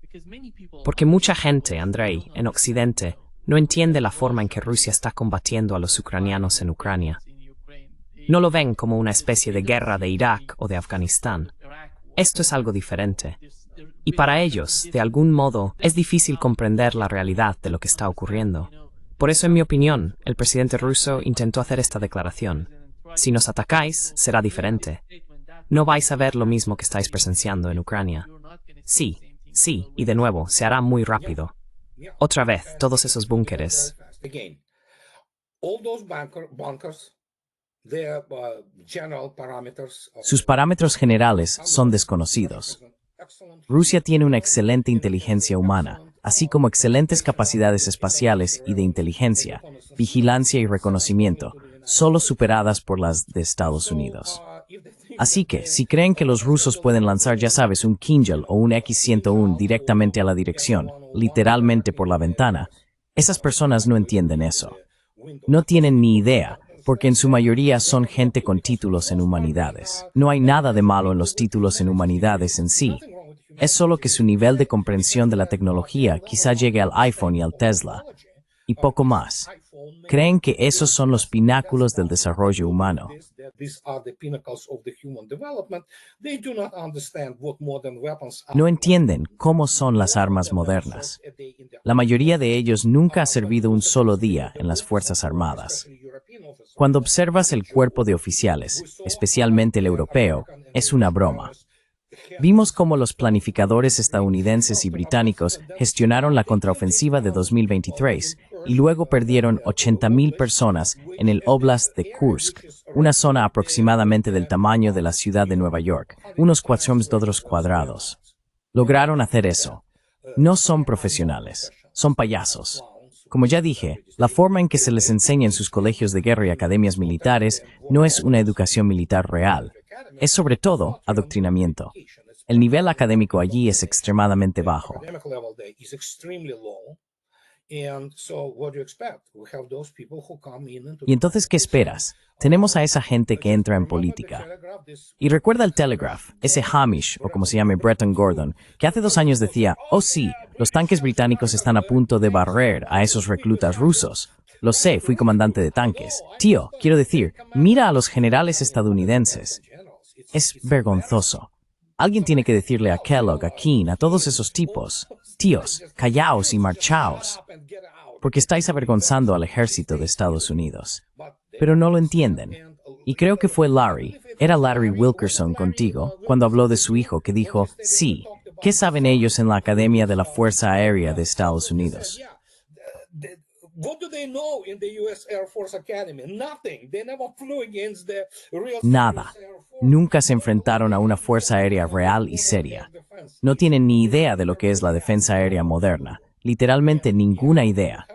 Porque mucha gente, Andrei, en Occidente, no entiende la forma en que Rusia está combatiendo a los ucranianos en Ucrania. No lo ven como una especie de guerra de Irak o de Afganistán. Esto es algo diferente. Y para ellos, de algún modo, es difícil comprender la realidad de lo que está ocurriendo. Por eso, en mi opinión, el presidente ruso intentó hacer esta declaración. Si nos atacáis, será diferente. No vais a ver lo mismo que estáis presenciando en Ucrania. Sí, y de nuevo, se hará muy rápido. Otra vez, todos esos búnkeres. Again, all those bunkers, their general parameters. Sus parámetros generales son desconocidos. Rusia tiene una excelente inteligencia humana, así como excelentes capacidades espaciales y de inteligencia, vigilancia y reconocimiento, solo superadas por las de Estados Unidos. Así que, si creen que los rusos pueden lanzar, ya sabes, un Kinjal o un X-101 directamente a la dirección, literalmente por la ventana, esas personas no entienden eso. No tienen ni idea, porque en su mayoría son gente con títulos en humanidades. No hay nada de malo en los títulos en humanidades en sí. Es solo que su nivel de comprensión de la tecnología quizá llegue al iPhone y al Tesla, y poco más. Creen que esos son los pináculos del desarrollo humano. No entienden cómo son las armas modernas. La mayoría de ellos nunca ha servido un solo día en las Fuerzas Armadas. Cuando observas el cuerpo de oficiales, especialmente el europeo, es una broma. Vimos cómo los planificadores estadounidenses y británicos gestionaron la contraofensiva de 2023 y luego perdieron 80,000 personas en el Oblast de Kursk, una zona aproximadamente del tamaño de la ciudad de Nueva York, unos 4 kilómetros cuadrados. Lograron hacer eso. No son profesionales, son payasos. Como ya dije, la forma en que se les enseña en sus colegios de guerra y academias militares no es una educación militar real. Es sobre todo adoctrinamiento. El nivel académico allí es extremadamente bajo. Y entonces, ¿qué esperas? Tenemos a esa gente que entra en política. Y recuerda el Telegraph, ese Hamish, o como se llame Bretton Gordon, que hace 2 años decía, oh sí, los tanques británicos están a punto de barrer a esos reclutas rusos. Lo sé, fui comandante de tanques. Tío, quiero decir, mira a los generales estadounidenses. Es vergonzoso. Alguien tiene que decirle a Kellogg, a Keane, a todos esos tipos, tíos, callaos y marchaos, porque estáis avergonzando al ejército de Estados Unidos. Pero no lo entienden. Y creo que fue era Larry Wilkerson contigo, cuando habló de su hijo, que dijo, sí, ¿qué saben ellos en la Academia de la Fuerza Aérea de Estados Unidos? Nada. Nunca se enfrentaron a una fuerza aérea real y seria. No tienen ni idea de lo que es la defensa aérea moderna. Literalmente ninguna idea.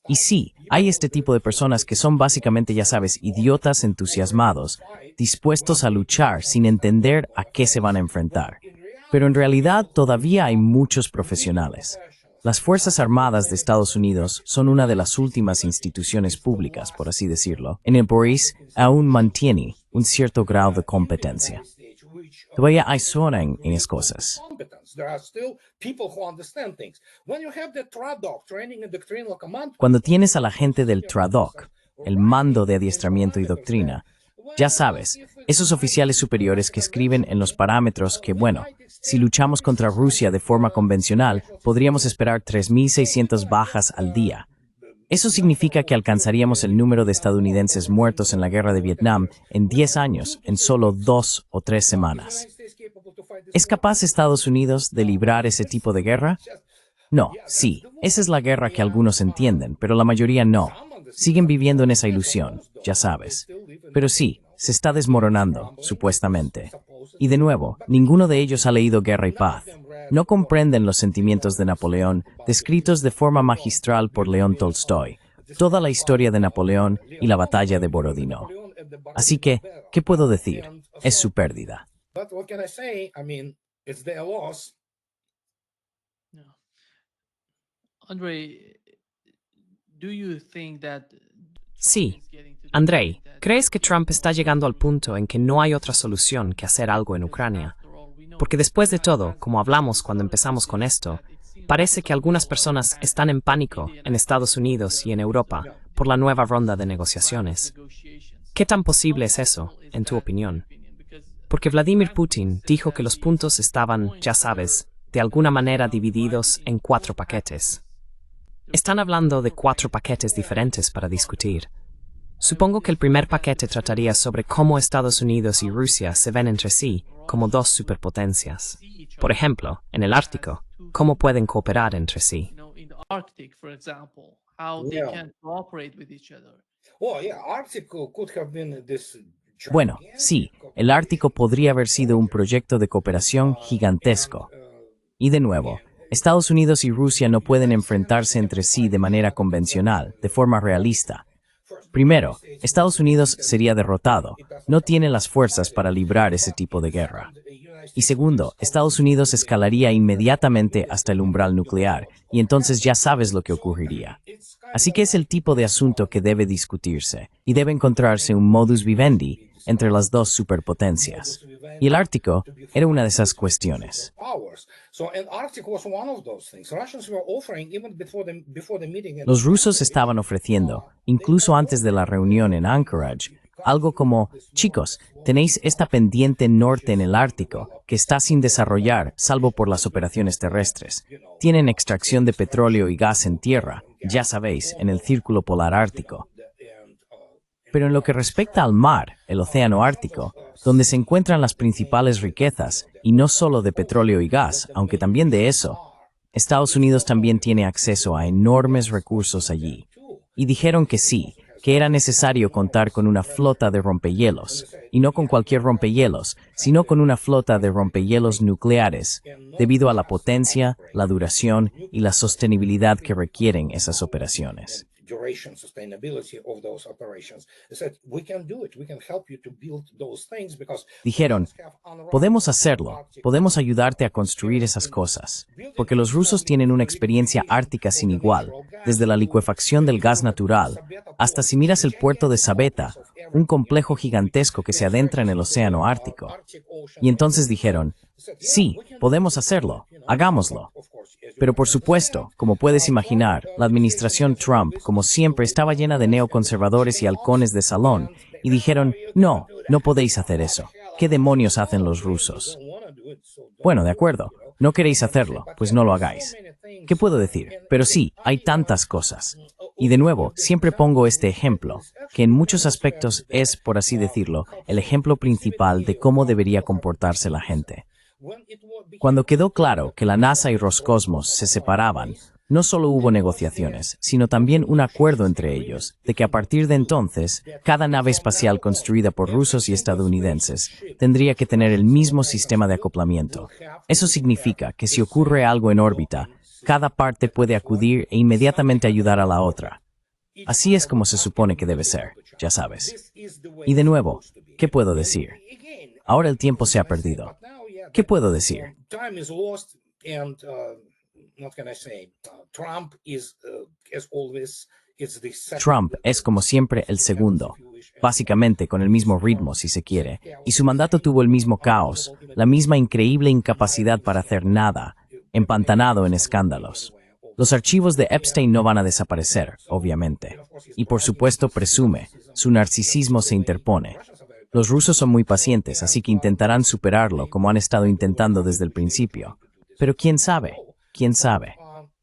Y sí, hay este tipo de personas que son básicamente, ya sabes, idiotas entusiasmados, dispuestos a luchar sin entender a qué se van a enfrentar. Pero en realidad todavía hay muchos profesionales. Las Fuerzas Armadas de Estados Unidos son una de las últimas instituciones públicas, por así decirlo, en el país aún mantiene un cierto grado de competencia. Todavía hay zona en esas cosas. Cuando tienes a la gente del TRADOC, el mando de adiestramiento y doctrina, ya sabes, esos oficiales superiores que escriben en los parámetros que, bueno, si luchamos contra Rusia de forma convencional, podríamos esperar 3,600 bajas al día. Eso significa que alcanzaríamos el número de estadounidenses muertos en la guerra de Vietnam en 10 años, en solo 2 o 3 semanas. ¿Es capaz Estados Unidos de librar ese tipo de guerra? No, sí, esa es la guerra que algunos entienden, pero la mayoría no. Siguen viviendo en esa ilusión, ya sabes. Pero sí, se está desmoronando, supuestamente. Y de nuevo, ninguno de ellos ha leído Guerra y Paz. No comprenden los sentimientos de Napoleón, descritos de forma magistral por León Tolstoy, toda la historia de Napoleón y la batalla de Borodino. Así que, ¿qué puedo decir? Es su pérdida. Andrei, do you think that Sí. Andrei, ¿crees que Trump está llegando al punto en que no hay otra solución que hacer algo en Ucrania? Porque después de todo, como hablamos cuando empezamos con esto, parece que algunas personas están en pánico en Estados Unidos y en Europa por la nueva ronda de negociaciones. ¿Qué tan posible es eso, en tu opinión? Porque Vladimir Putin dijo que los puntos estaban, ya sabes, de alguna manera divididos en 4 paquetes. Están hablando de 4 paquetes diferentes para discutir. Supongo que el primer paquete trataría sobre cómo Estados Unidos y Rusia se ven entre sí como 2 superpotencias. Por ejemplo, en el Ártico, cómo pueden cooperar entre sí. in the Arctic, for example, how they Yeah. can cooperate with each other? Oh, yeah, Arctic could have been this Bueno, sí, el Ártico podría haber sido un proyecto de cooperación gigantesco. Y de nuevo, Estados Unidos y Rusia no pueden enfrentarse entre sí de manera convencional, de forma realista. Primero, Estados Unidos sería derrotado, no tiene las fuerzas para librar ese tipo de guerra. Y segundo, Estados Unidos escalaría inmediatamente hasta el umbral nuclear, y entonces ya sabes lo que ocurriría. Así que es el tipo de asunto que debe discutirse, y debe encontrarse un modus vivendi entre las dos superpotencias. Y el Ártico era una de esas cuestiones. Los rusos estaban ofreciendo, incluso antes de la reunión en Anchorage, algo como, chicos, tenéis esta pendiente norte en el Ártico que está sin desarrollar, salvo por las operaciones terrestres. Tienen extracción de petróleo y gas en tierra, ya sabéis, en el Círculo Polar Ártico. Pero en lo que respecta al mar, el Océano Ártico, donde se encuentran las principales riquezas, y no solo de petróleo y gas, aunque también de eso, Estados Unidos también tiene acceso a enormes recursos allí. Y dijeron que sí, que era necesario contar con una flota de rompehielos, y no con cualquier rompehielos, sino con una flota de rompehielos nucleares, debido a la potencia, la duración y la sostenibilidad que requieren esas operaciones. Dijeron, podemos hacerlo, podemos ayudarte a construir esas cosas, porque los rusos tienen una experiencia ártica sin igual, desde la licuefacción del gas natural, hasta si miras el puerto de Sabeta, un complejo gigantesco que se adentra en el océano Ártico. Y entonces dijeron, sí, podemos hacerlo, hagámoslo. Pero por supuesto, como puedes imaginar, la administración Trump, como siempre, estaba llena de neoconservadores y halcones de salón, y dijeron, no, no podéis hacer eso. ¿Qué demonios hacen los rusos? Bueno, de acuerdo, no queréis hacerlo, pues no lo hagáis. ¿Qué puedo decir? Pero sí, hay tantas cosas. Y de nuevo, siempre pongo este ejemplo, que en muchos aspectos es, por así decirlo, el ejemplo principal de cómo debería comportarse la gente. Cuando quedó claro que la NASA y Roscosmos se separaban, no solo hubo negociaciones, sino también un acuerdo entre ellos, de que a partir de entonces, cada nave espacial construida por rusos y estadounidenses tendría que tener el mismo sistema de acoplamiento. Eso significa que si ocurre algo en órbita, cada parte puede acudir e inmediatamente ayudar a la otra. Así es como se supone que debe ser, ya sabes. Y de nuevo, ¿qué puedo decir? Ahora el tiempo se ha perdido. ¿Qué puedo decir? Trump es como siempre el segundo, básicamente con el mismo ritmo si se quiere, y su mandato tuvo el mismo caos, la misma increíble incapacidad para hacer nada, empantanado en escándalos. Los archivos de Epstein no van a desaparecer, obviamente, y por supuesto presume, su narcisismo se interpone. Los rusos son muy pacientes, así que intentarán superarlo como han estado intentando desde el principio. Pero quién sabe, quién sabe.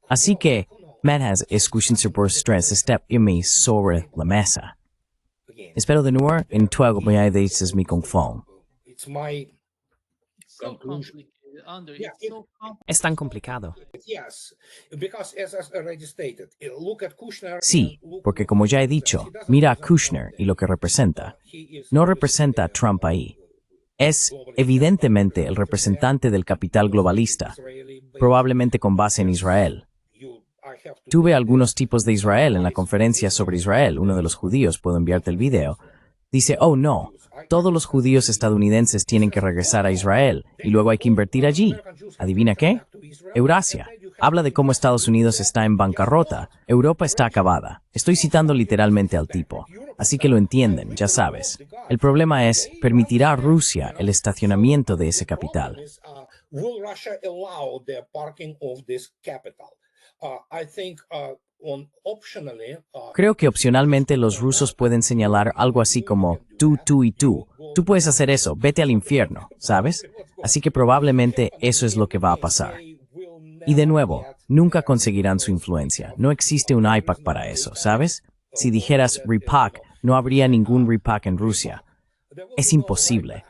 Así que, Manhas escuchen por stress step y me sobre la mesa. Espero de nuevo en tu algo me dices mi confón. So complicated, Andre. Yeah, It's so complicated. Es tan complicado. Sí, porque como ya he dicho, mira a Kushner y lo que representa. No representa a Trump ahí. Es, evidentemente, el representante del capital globalista, probablemente con base en Israel. Tuve algunos tipos de Israel en la conferencia sobre Israel, uno de los judíos, puedo enviarte el video. Dice, oh no, todos los judíos estadounidenses tienen que regresar a Israel y luego hay que invertir allí. ¿Adivina qué? Eurasia. Habla de cómo Estados Unidos está en bancarrota, Europa está acabada. Estoy citando literalmente al tipo. Así que lo entienden, ya sabes. El problema es, ¿permitirá a Rusia el estacionamiento de ese capital? Creo que opcionalmente los rusos pueden señalar algo así como tú y tú. Tú puedes hacer eso, vete al infierno, ¿sabes? Así que probablemente eso es lo que va a pasar. Y de nuevo, nunca conseguirán su influencia. No existe un IPAC para eso, ¿sabes? Si dijeras repack, no habría ningún repack en Rusia. Es imposible.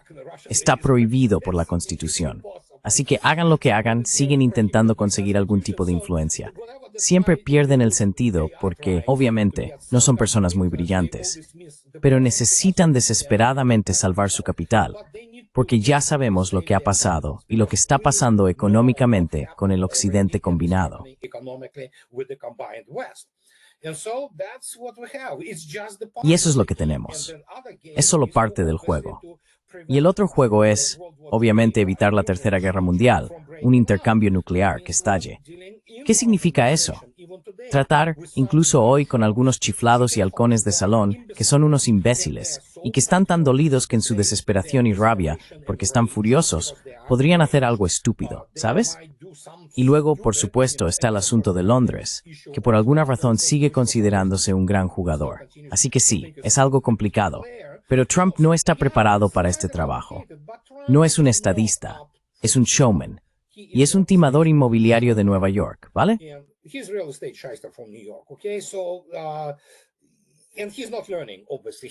Está prohibido por la Constitución. Así que hagan lo que hagan, siguen intentando conseguir algún tipo de influencia. Siempre pierden el sentido porque, obviamente, no son personas muy brillantes, pero necesitan desesperadamente salvar su capital, porque ya sabemos lo que ha pasado y lo que está pasando económicamente con el Occidente combinado. Y eso es lo que tenemos. Es solo parte del juego. Y el otro juego es, obviamente, evitar la Tercera Guerra Mundial, un intercambio nuclear que estalle. ¿Qué significa eso? Tratar, incluso hoy, con algunos chiflados y halcones de salón, que son unos imbéciles, y que están tan dolidos que en su desesperación y rabia, porque están furiosos, podrían hacer algo estúpido, ¿sabes? Y luego, por supuesto, está el asunto de Londres, que por alguna razón sigue considerándose un gran jugador. Así que sí, es algo complicado. Pero Trump no está preparado para este trabajo. No es un estadista, es un showman. Y es un timador inmobiliario de Nueva York, ¿vale?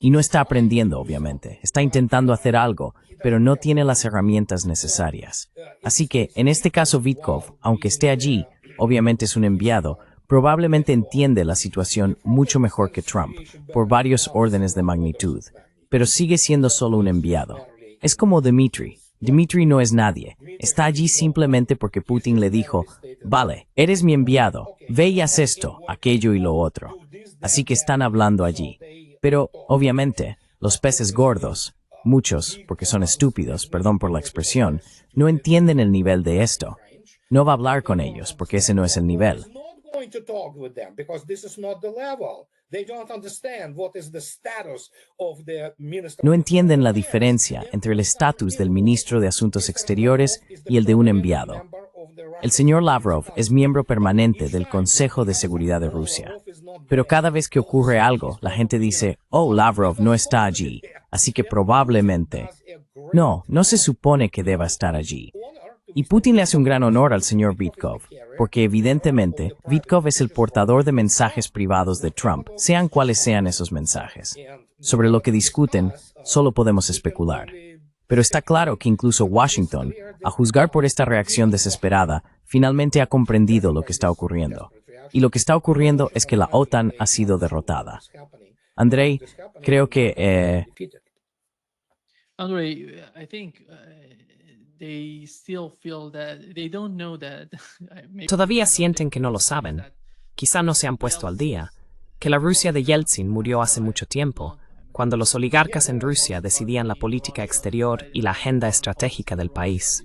Y no está aprendiendo, obviamente. Está intentando hacer algo, pero no tiene las herramientas necesarias. Así que, en este caso, Vitkov, aunque esté allí, obviamente es un enviado, probablemente entiende la situación mucho mejor que Trump, por varios órdenes de magnitud. Pero sigue siendo solo un enviado. Es como Dmitry. Dmitry no es nadie. Está allí simplemente porque Putin le dijo, vale, eres mi enviado, ve y haz esto, aquello y lo otro. Así que están hablando allí. Pero, obviamente, los peces gordos, muchos, porque son estúpidos, perdón por la expresión, no entienden el nivel de esto. No va a hablar con ellos, porque ese no es el nivel. No entienden la diferencia entre el estatus del ministro de Asuntos Exteriores y el de un enviado. El señor Lavrov es miembro permanente del Consejo de Seguridad de Rusia. Pero cada vez que ocurre algo, la gente dice, oh, Lavrov no está allí, así que probablemente... No, no se supone que deba estar allí. Y Putin le hace un gran honor al señor Vitkov, porque evidentemente Vitkov es el portador de mensajes privados de Trump, sean cuales sean esos mensajes. Sobre lo que discuten, solo podemos especular. Pero está claro que incluso Washington, a juzgar por esta reacción desesperada, finalmente ha comprendido lo que está ocurriendo. Y lo que está ocurriendo es que la OTAN ha sido derrotada. Andrei, creo que... Andrei, I think they still feel that they don't know that. Todavía sienten que no lo saben. Quizá no se han puesto al día. Que la Rusia de Yeltsin murió hace mucho tiempo, cuando los oligarcas en Rusia decidían la política exterior y la agenda estratégica del país.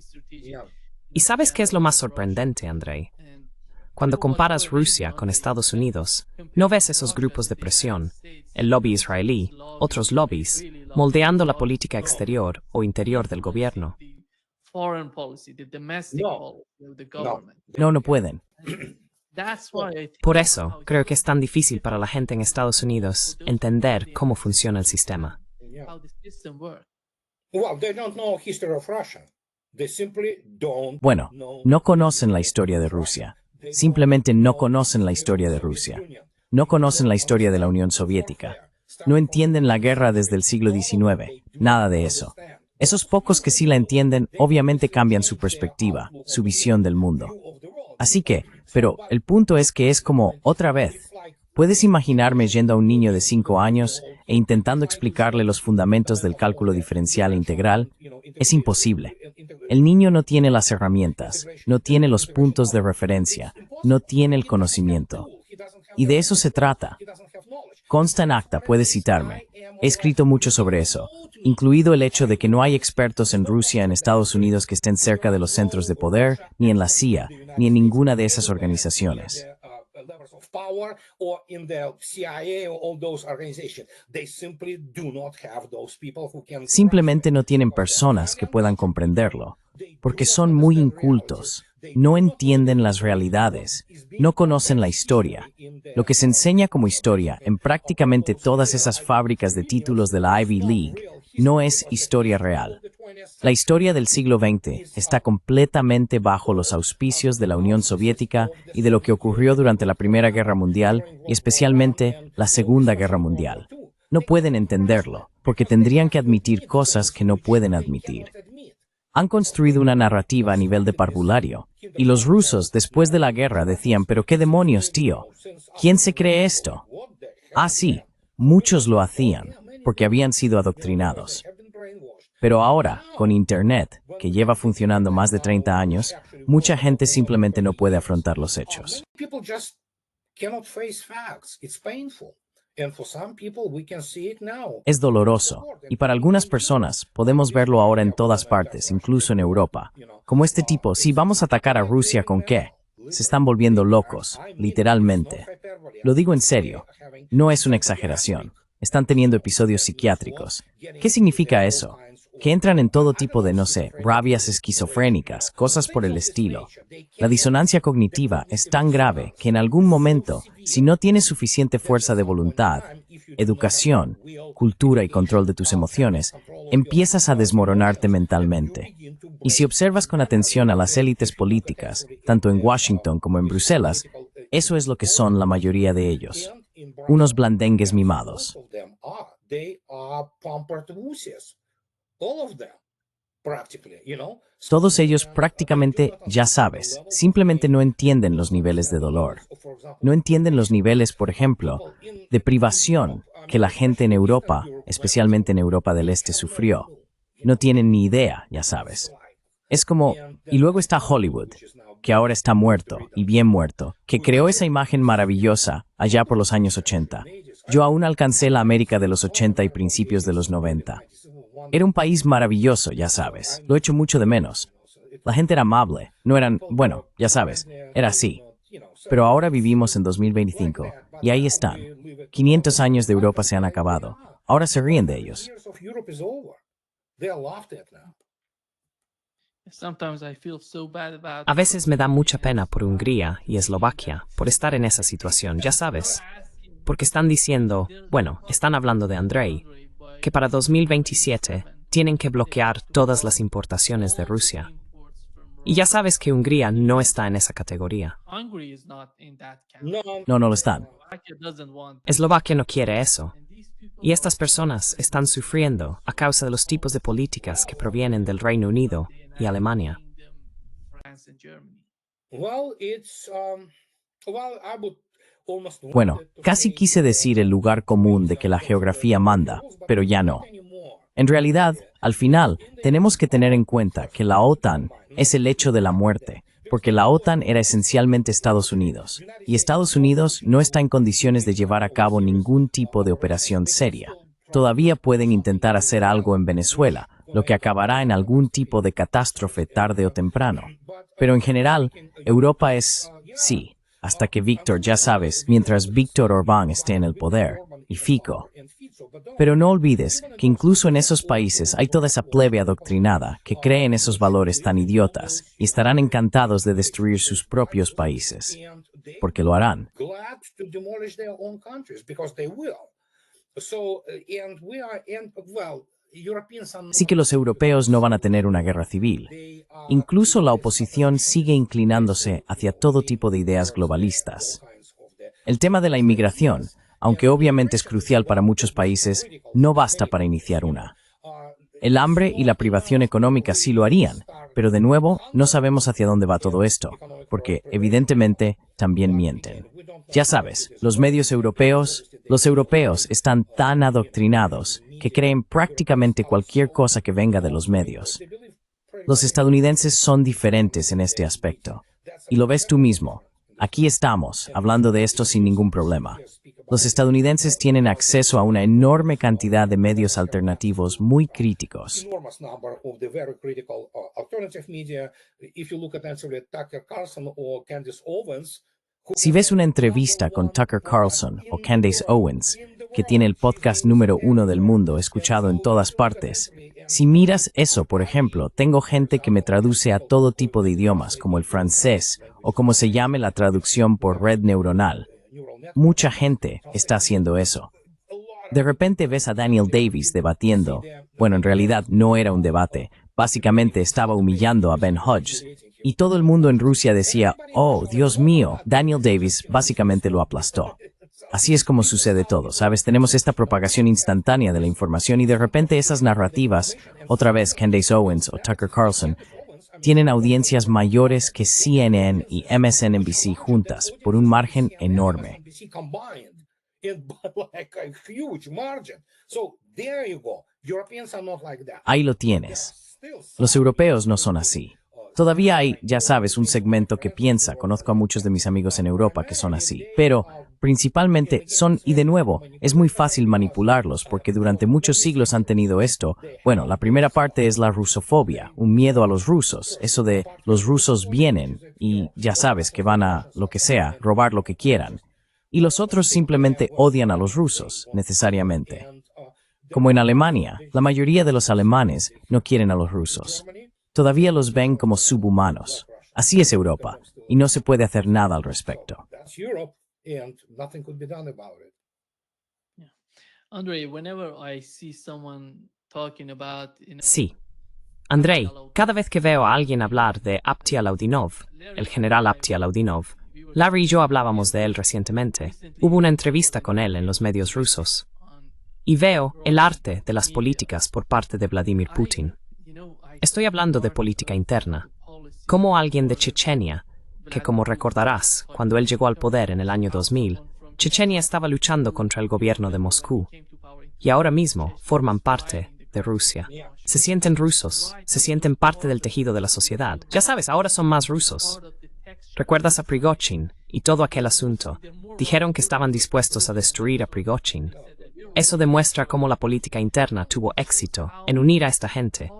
¿Y sabes qué es lo más sorprendente, Andrei? Cuando comparas Rusia con Estados Unidos, no ves esos grupos de presión, el lobby israelí, otros lobbies, moldeando la política exterior o interior del gobierno. No pueden. Por eso, creo que es tan difícil para la gente en Estados Unidos entender cómo funciona el sistema. Bueno, no conocen la historia de Rusia. Simplemente no conocen la historia de Rusia. No conocen la historia de la Unión Soviética. No entienden la guerra desde el siglo XIX. Nada de eso. Esos pocos que sí la entienden, obviamente cambian su perspectiva, su visión del mundo. Así que, pero el punto es que es como, otra vez, ¿puedes imaginarme yendo a un niño de 5 años e intentando explicarle los fundamentos del cálculo diferencial e integral? Es imposible. El niño no tiene las herramientas, no tiene los puntos de referencia, no tiene el conocimiento. Y de eso se trata. Consta en acta, puedes citarme. He escrito mucho sobre eso, incluido el hecho de que no hay expertos en Rusia en Estados Unidos que estén cerca de los centros de poder, ni en la CIA, ni en ninguna de esas organizaciones. Simplemente no tienen personas que puedan comprenderlo, porque son muy incultos, no entienden las realidades, no conocen la historia. Lo que se enseña como historia en prácticamente todas esas fábricas de títulos de la Ivy League no es historia real. La historia del siglo XX está completamente bajo los auspicios de la Unión Soviética y de lo que ocurrió durante la Primera Guerra Mundial y especialmente la Segunda Guerra Mundial. No pueden entenderlo, porque tendrían que admitir cosas que no pueden admitir. Han construido una narrativa a nivel de parvulario. Y los rusos, después de la guerra, decían, pero qué demonios, tío. ¿Quién se cree esto? Ah, sí, muchos lo hacían, porque habían sido adoctrinados. Pero ahora, con Internet, que lleva funcionando más de 30 años, mucha gente simplemente no puede afrontar los hechos. People just cannot face facts. It's painful. And for some people, we can see it now. Es doloroso, y para algunas personas podemos verlo ahora en todas partes, incluso en Europa. Como este tipo, sí, vamos a atacar a Rusia ¿con qué? Se están volviendo locos, literalmente. Lo digo en serio, no es una exageración. Están teniendo episodios psiquiátricos. ¿Qué significa eso? Que entran en todo tipo de, no sé, rabias esquizofrénicas, cosas por el estilo. La disonancia cognitiva es tan grave que en algún momento, si no tienes suficiente fuerza de voluntad, educación, cultura y control de tus emociones, empiezas a desmoronarte mentalmente. Y si observas con atención a las élites políticas, tanto en Washington como en Bruselas, eso es lo que son la mayoría de ellos. Unos blandengues mimados. All of them, practically, you know. Todos ellos prácticamente, ya sabes, simplemente no entienden los niveles de dolor. No entienden los niveles, por ejemplo, de privación que la gente en Europa, especialmente en Europa del Este, sufrió. No tienen ni idea, ya sabes. Es como, y luego está Hollywood, que ahora está muerto, y bien muerto, que creó esa imagen maravillosa allá por los años 80. Yo aún alcancé la América de los 80 y principios de los 90. Era un país maravilloso, ya sabes. Lo echo mucho de menos. La gente era amable. No eran, bueno, ya sabes, era así. Pero ahora vivimos en 2025 y ahí están. 500 años de Europa se han acabado. Ahora se ríen de ellos. A veces me da mucha pena por Hungría y Eslovaquia por estar en esa situación, ya sabes. Porque están diciendo, bueno, están hablando de Andrei, que para 2027 tienen que bloquear todas las importaciones de Rusia. Y ya sabes que Hungría no está en esa categoría. No lo están. Eslovaquia no quiere eso. Y estas personas están sufriendo a causa de los tipos de políticas que provienen del Reino Unido y Alemania. Bueno, casi quise decir el lugar común de que la geografía manda, pero ya no. En realidad, al final, tenemos que tener en cuenta que la OTAN es el hecho de la muerte, porque la OTAN era esencialmente Estados Unidos, y Estados Unidos no está en condiciones de llevar a cabo ningún tipo de operación seria. Todavía pueden intentar hacer algo en Venezuela, lo que acabará en algún tipo de catástrofe tarde o temprano. Pero en general, Europa es, sí, hasta que Víctor, ya sabes, mientras Víctor Orbán esté en el poder, y Fico. Pero no olvides que incluso en esos países hay toda esa plebe adoctrinada que cree en esos valores tan idiotas y estarán encantados de destruir sus propios países, porque lo harán. Así que los europeos no van a tener una guerra civil. Incluso la oposición sigue inclinándose hacia todo tipo de ideas globalistas. El tema de la inmigración, aunque obviamente es crucial para muchos países, no basta para iniciar una. El hambre y la privación económica sí lo harían, pero de nuevo no sabemos hacia dónde va todo esto, porque evidentemente también mienten. Ya sabes, los europeos están tan adoctrinados que creen prácticamente cualquier cosa que venga de los medios. Los estadounidenses son diferentes en este aspecto. Y lo ves tú mismo. Aquí estamos, hablando de esto sin ningún problema. Los estadounidenses tienen acceso a una enorme cantidad de medios alternativos muy críticos. Si ves una entrevista con Tucker Carlson o Candace Owens, que tiene el podcast número 1 del mundo escuchado en todas partes, si miras eso, por ejemplo, tengo gente que me traduce a todo tipo de idiomas, como el francés, o como se llame la traducción por red neuronal. Mucha gente está haciendo eso. De repente ves a Daniel Davis debatiendo. Bueno, en realidad no era un debate. Básicamente estaba humillando a Ben Hodges. Y todo el mundo en Rusia decía, oh, Dios mío, Daniel Davis básicamente lo aplastó. Así es como sucede todo, ¿sabes? Tenemos esta propagación instantánea de la información y de repente esas narrativas, otra vez Candace Owens o Tucker Carlson, tienen audiencias mayores que CNN y MSNBC juntas por un margen enorme. Ahí lo tienes. Los europeos no son así. Todavía hay, ya sabes, un segmento que piensa, conozco a muchos de mis amigos en Europa que son así, pero principalmente son, y de nuevo, es muy fácil manipularlos porque durante muchos siglos han tenido esto. Bueno, la primera parte es la rusofobia, un miedo a los rusos, eso de los rusos vienen y ya sabes que van a, lo que sea, robar lo que quieran. Y los otros simplemente odian a los rusos, necesariamente. Como en Alemania, la mayoría de los alemanes no quieren a los rusos. Todavía los ven como subhumanos. Así es Europa, y no se puede hacer nada al respecto. Andre, whenever I see someone talking about, Sí. Andrei, cada vez que veo a alguien hablar de Abtial-Laudinov, el general Abtial-Laudinov, Larry y yo hablábamos de él recientemente. Hubo una entrevista con él en los medios rusos. Y veo el arte de las políticas por parte de Vladimir Putin. Estoy hablando de política interna. Como alguien de Chechenia, que como recordarás, cuando él llegó al poder en el año 2000, Chechenia estaba luchando contra el gobierno de Moscú. Y ahora mismo forman parte de Rusia. Se sienten rusos, se sienten parte del tejido de la sociedad. Ya sabes, ahora son más rusos. ¿Recuerdas a Prigozhin y todo aquel asunto? Dijeron que estaban dispuestos a destruir a Prigozhin. Eso demuestra cómo la política interna tuvo éxito en unir a esta gente.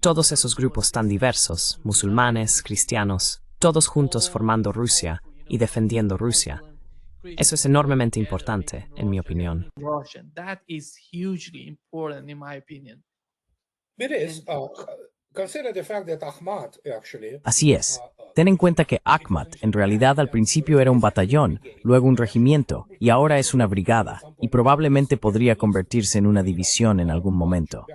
Todos esos grupos tan diversos, musulmanes, cristianos, todos juntos formando Rusia y defendiendo Rusia. Eso es enormemente importante, en mi opinión. Russian. That is hugely important, in my opinion. It is. Consider the fact that Ahmad actually. Así es. Ten en cuenta que Akhmat en realidad al principio era un batallón, luego un regimiento, y ahora es una brigada, y probablemente podría convertirse en una división en algún momento.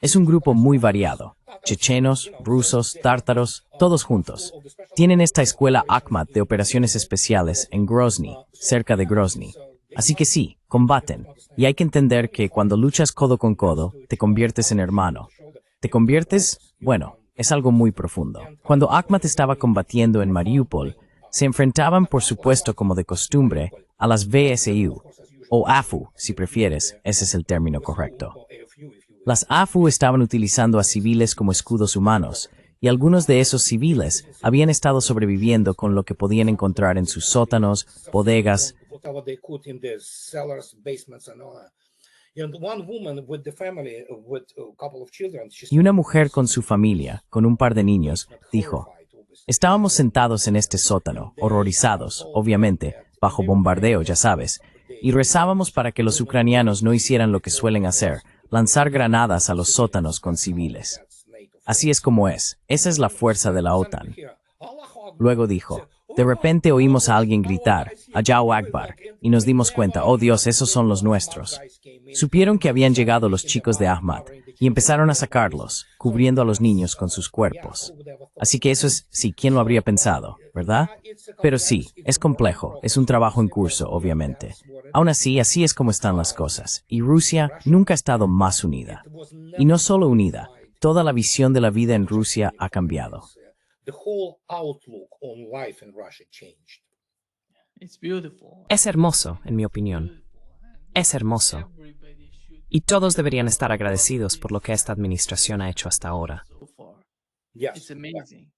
Es un grupo muy variado. Chechenos, rusos, tártaros, todos juntos. Tienen esta escuela Akhmat de operaciones especiales en Grozny, cerca de Grozny. Así que sí, combaten. Y hay que entender que cuando luchas codo con codo, te conviertes en hermano. ¿Te conviertes? Bueno, es algo muy profundo. Cuando Akhmat estaba combatiendo en Mariupol, se enfrentaban, por supuesto, como de costumbre, a las VSU, o AFU, si prefieres, ese es el término correcto. Las AFU estaban utilizando a civiles como escudos humanos, y algunos de esos civiles habían estado sobreviviendo con lo que podían encontrar en sus sótanos, bodegas. Y una mujer con su familia, con un par de niños, dijo: estábamos sentados en este sótano, horrorizados, obviamente, bajo bombardeo, ya sabes, y rezábamos para que los ucranianos no hicieran lo que suelen hacer, lanzar granadas a los sótanos con civiles. Así es como es, esa es la fuerza de la OTAN. Luego dijo: de repente oímos a alguien gritar, Allahu Akbar, y nos dimos cuenta, oh Dios, esos son los nuestros. Supieron que habían llegado los chicos de Ahmad, y empezaron a sacarlos, cubriendo a los niños con sus cuerpos. Así que eso es, sí, ¿quién lo habría pensado, verdad? Pero sí, es complejo, es un trabajo en curso, obviamente. Aún así, así es como están las cosas, y Rusia nunca ha estado más unida. Y no solo unida, toda la visión de la vida en Rusia ha cambiado. It's beautiful. Es hermoso, en mi opinión. Es hermoso. Y todos deberían estar agradecidos por lo que esta administración ha hecho hasta ahora. So far. It's amazing.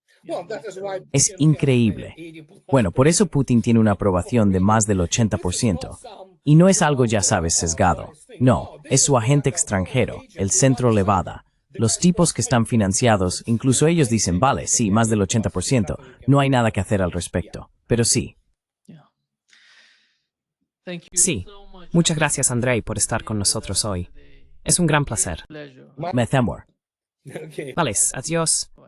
Es increíble. Bueno, por eso Putin tiene una aprobación de más del 80%. Y no es algo, ya sabes, sesgado. No, es su agente extranjero, el Centro Levada. Los tipos que están financiados, incluso ellos dicen, vale, sí, más del 80%, no hay nada que hacer al respecto. Pero sí. Yeah. Thank you Sí. so much. Muchas gracias, Andrei, por estar con nosotros hoy. Es un gran placer. Pleasure. Me temo. Vale, adiós. Bye.